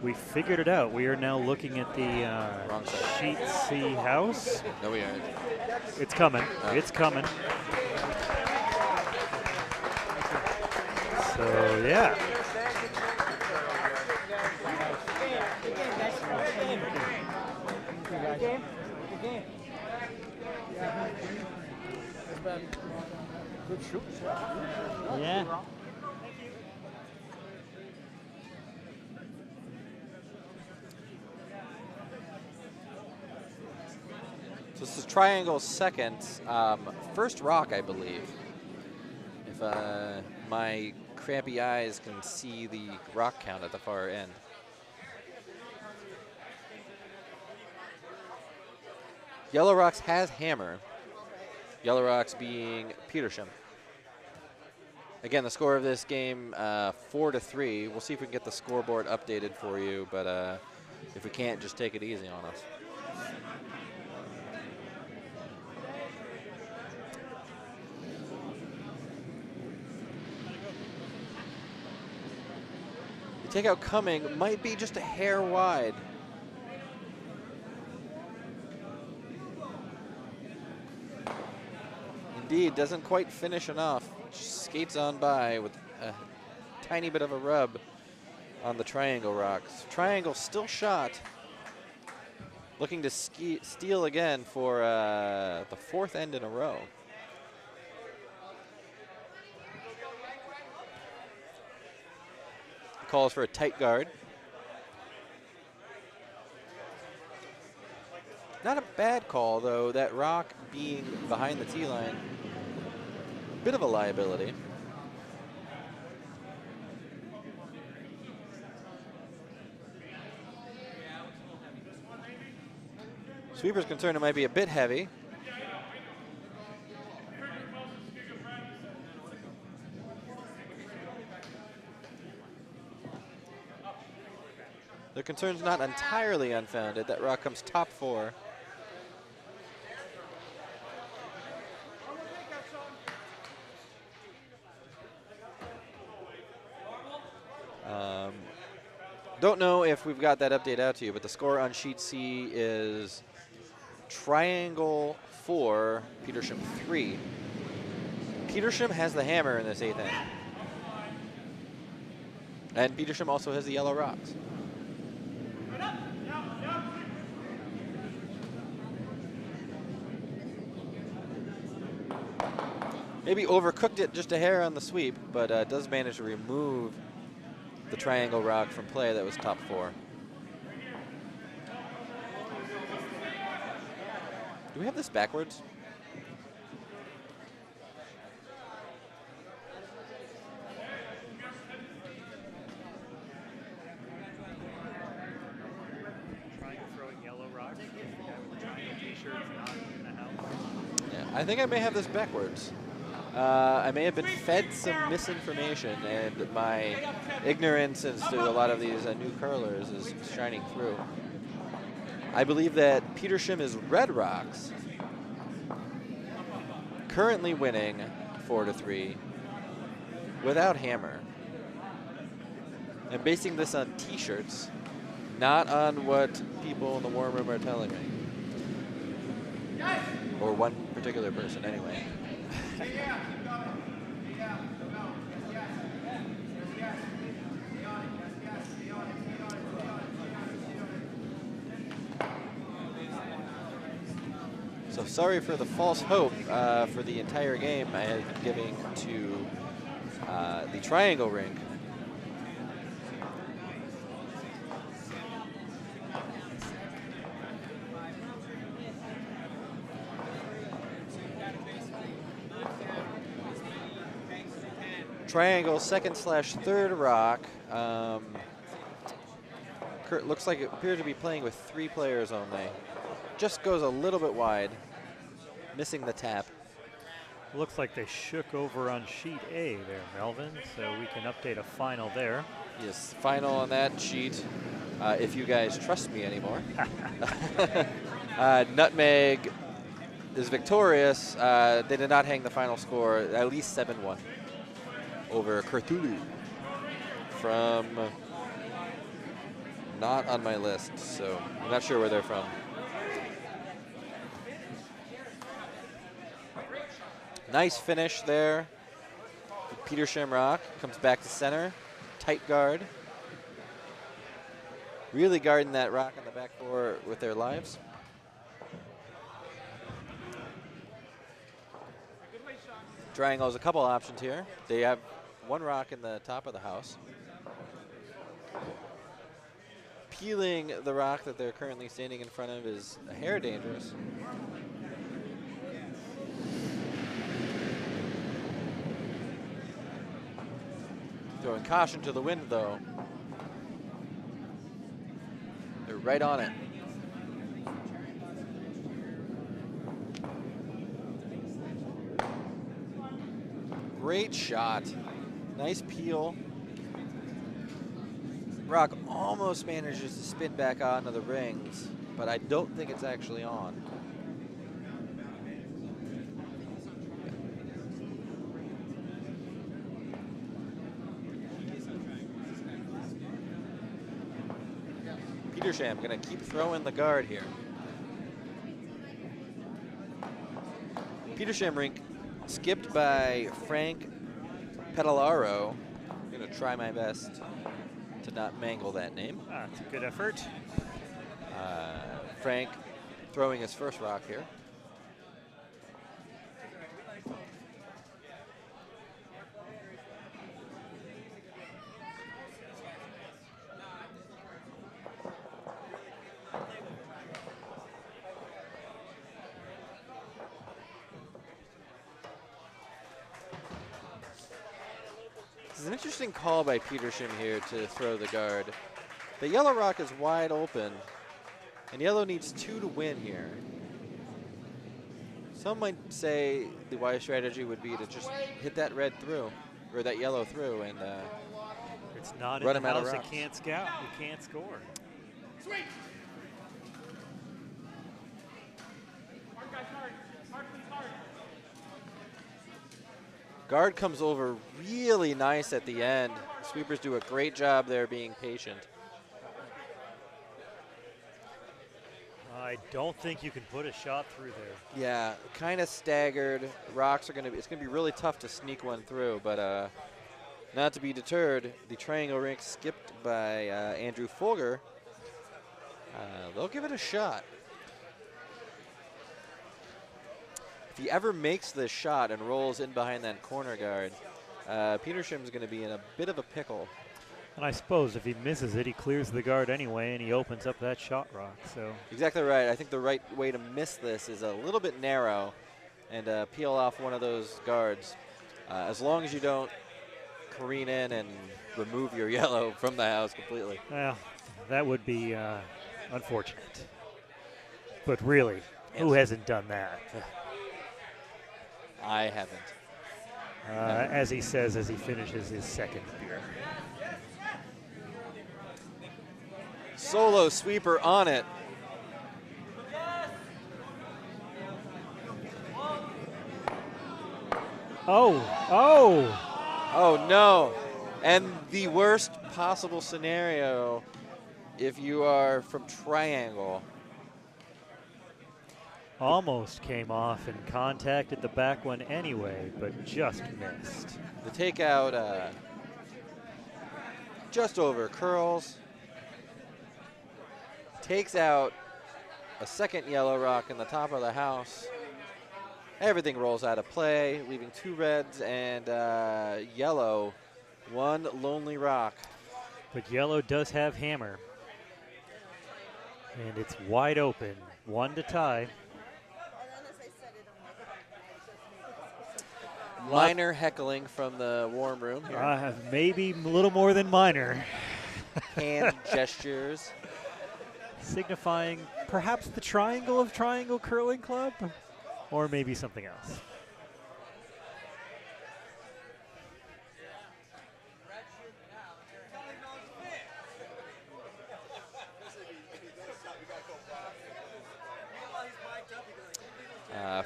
[SPEAKER 1] We figured it out. We are now looking at the
[SPEAKER 2] Wrong side.
[SPEAKER 1] Sheet C house.
[SPEAKER 2] No, we aren't.
[SPEAKER 1] It's coming.
[SPEAKER 2] Oh.
[SPEAKER 1] It's coming. So, yeah.
[SPEAKER 6] Good game. Good game.
[SPEAKER 7] Good shoot.
[SPEAKER 6] Yeah.
[SPEAKER 2] So this is Triangle's 2nd. First rock, I believe. If my crappy eyes can see the rock count at the far end. Yellow Rocks has hammer. Yellow Rocks being Petersham. Again, the score of this game, 4-3. We'll see if we can get the scoreboard updated for you, but if we can't, just take it easy on us. The takeout coming might be just a hair wide. Indeed, doesn't quite finish enough. Just skates on by with a tiny bit of a rub on the Triangle Rocks. Triangle still shot. Looking to steal again for the 4th end in a row. Calls for a tight guard. Not a bad call, though, that rock being behind the tee line. Bit of a liability. Sweeper's concerned it might be a bit heavy. Their concern's not entirely unfounded. That rock comes top 4. Don't know if we've got that update out to you, but the score on Sheet C is Triangle 4, Petersham 3. Petersham has the hammer in this 8th end. And Petersham also has the Yellow Rocks. maybe overcooked it just a hair on the sweep, but does manage to remove the triangle rock from play. That was top 4. Do we have this backwards?
[SPEAKER 1] Triangle throwing yellow rock. The guy with the triangle t-shirt is not in the house.
[SPEAKER 2] Yeah, I think I may have this backwards. I may have been fed some misinformation, and my ignorance as to a lot of these new curlers is shining through. I believe that Petersham is red rocks, currently winning 4-3 without hammer. I'm basing this on t-shirts, not on what people in the warm room are telling me. Or one particular person, anyway. So sorry for the false hope for the entire game I had been giving to the triangle rink. Triangle, 2nd/3rd rock. Kurt looks like it appears to be playing with 3 players only. Just goes a little bit wide, missing the tap.
[SPEAKER 1] Looks like they shook over on sheet A there, Melvin, so we can update a final there.
[SPEAKER 2] Yes, final on that sheet, if you guys trust me anymore. Nutmeg is victorious. They did not hang the final score, at least 7-1 over Cthulhu from not on my list, so I'm not sure where they're from. Nice finish there. Peter Shamrock comes back to center. Tight guard. Really guarding that rock on the back 4 with their lives. Triangle has a couple options here. They have 1 rock in the top of the house. Peeling the rock that they're currently standing in front of is a hair dangerous. Throwing caution to the wind, though. They're right on it. Great shot. Nice peel. Rock almost manages to spin back onto the rings, but I don't think it's actually on. Petersham going to keep throwing the guard here. Petersham rink skipped by Frank Pedalaro. I'm going to try my best to not mangle that name.
[SPEAKER 1] It's a good effort.
[SPEAKER 2] Frank throwing his first rock here. This is an interesting call by Petersham here to throw the guard. The yellow rock is wide open, and yellow needs 2 to win here. Some might say the wise strategy would be to just hit that red through, or that yellow through, and
[SPEAKER 1] it's not
[SPEAKER 2] run
[SPEAKER 1] in
[SPEAKER 2] him
[SPEAKER 1] the
[SPEAKER 2] out of
[SPEAKER 1] house.
[SPEAKER 2] rocks.
[SPEAKER 1] It can't scout. You can't score.
[SPEAKER 3] Sweet. Hard, guys, hard. Hard, please, hard.
[SPEAKER 2] Guard comes over really nice at the end. Sweepers do a great job there being patient.
[SPEAKER 1] I don't think you can put a shot through there.
[SPEAKER 2] Yeah, kind of staggered. Rocks are going to be, it's going to be really tough to sneak one through, but not to be deterred, the triangle rink skipped by Andrew Folger. They'll give it a shot. he ever makes this shot and rolls in behind that corner guard, Petershim's going to be in a bit of a pickle.
[SPEAKER 1] And I suppose if he misses it, he clears the guard anyway, and he opens up that shot rock. So
[SPEAKER 2] Exactly right. I think the right way to miss this is a little bit narrow and peel off one of those guards. As long as you don't careen in and remove your yellow from the house completely.
[SPEAKER 1] Well, that would be unfortunate. But really, who hasn't done that?
[SPEAKER 2] I haven't.
[SPEAKER 1] As he says as he finishes his second beer.
[SPEAKER 2] Solo sweeper on it. Oh no. And the worst possible scenario if you are from triangle.
[SPEAKER 1] Almost came off and contacted the back one anyway, but just missed.
[SPEAKER 2] The takeout just over curls. Takes out a second yellow rock in the top of the house. Everything rolls out of play, leaving 2 reds and yellow, 1 lonely rock.
[SPEAKER 1] But yellow does have hammer. And it's wide open, 1 to tie.
[SPEAKER 2] Minor heckling from the warm room here.
[SPEAKER 1] Maybe a little more than minor.
[SPEAKER 2] Hand gestures.
[SPEAKER 1] Signifying perhaps the triangle of Triangle Curling Club, or maybe something else.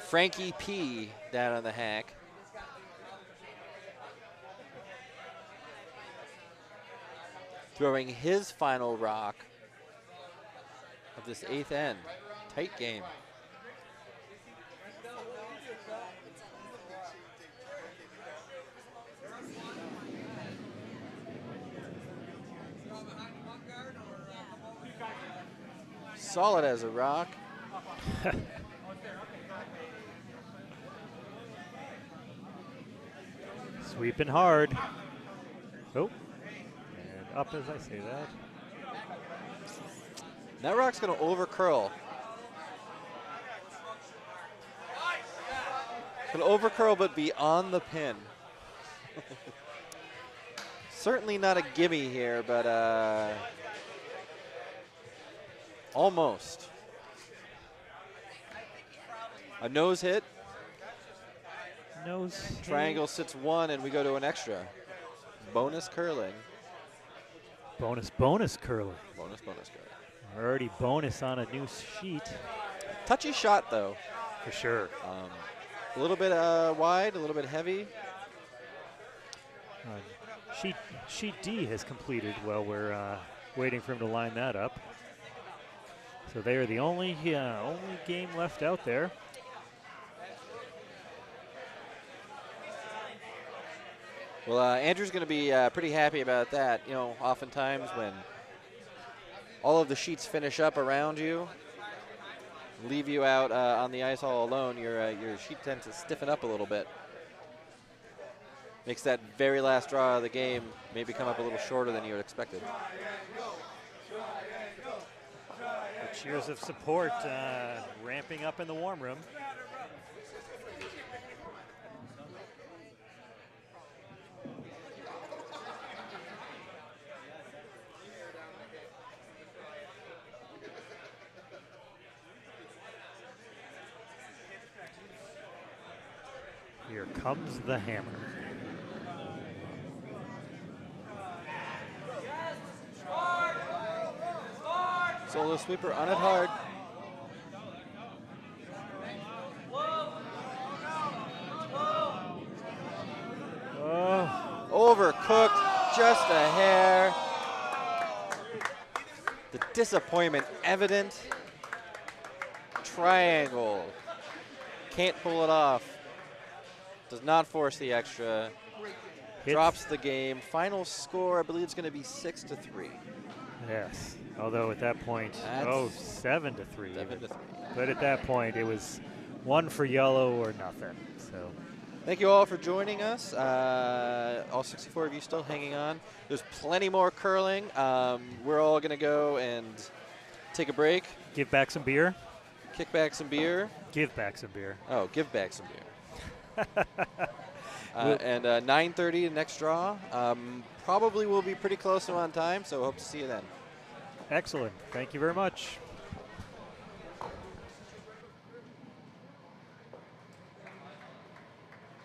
[SPEAKER 2] Frankie P down on the hack. Throwing his final rock of this 8th end. Tight game. Solid as a rock.
[SPEAKER 1] Sweeping hard. Oh, and up as I say that.
[SPEAKER 2] That rock's going to over curl. Going to over curl, but be on the pin. Certainly not a gimme here, but almost. A nose hit.
[SPEAKER 1] Nose
[SPEAKER 2] Triangle sits 1, and we go to an extra. Bonus curling.
[SPEAKER 1] Bonus curling.
[SPEAKER 2] Bonus curling.
[SPEAKER 1] Already bonus on a new sheet.
[SPEAKER 2] Touchy shot, though.
[SPEAKER 1] For sure.
[SPEAKER 2] A little bit wide, a little bit heavy.
[SPEAKER 1] Sheet D has completed while we're waiting for him to line that up. So they are the only game left out there.
[SPEAKER 2] Well, Andrew's going to be pretty happy about that. You know, oftentimes when all of the sheets finish up around you, leave you out on the ice all alone, your sheet tends to stiffen up a little bit. Makes that very last draw of the game maybe come up a little shorter than you had expected.
[SPEAKER 1] The cheers of support ramping up in the warm room. Here comes the hammer.
[SPEAKER 2] Solo sweeper on it hard. Overcooked, just a hair. The disappointment evident. Triangle. Can't pull it off. Does not force the extra. Drops the game. Final score, I believe, is going to be 6-3.
[SPEAKER 1] Yes. Although at that point, 7-3.
[SPEAKER 2] 7-3.
[SPEAKER 1] But at that point, it was one for yellow or nothing. So
[SPEAKER 2] Thank you all for joining us. All 64 of you still hanging on. There's plenty more curling. We're all going to go and take a break,
[SPEAKER 1] give back some beer.
[SPEAKER 2] kick back some beer.
[SPEAKER 1] Give back some beer.
[SPEAKER 2] Oh, give back some beer. And 9:30, next draw. Probably will be pretty close to on time, so hope to see you then.
[SPEAKER 1] Excellent. Thank you very much.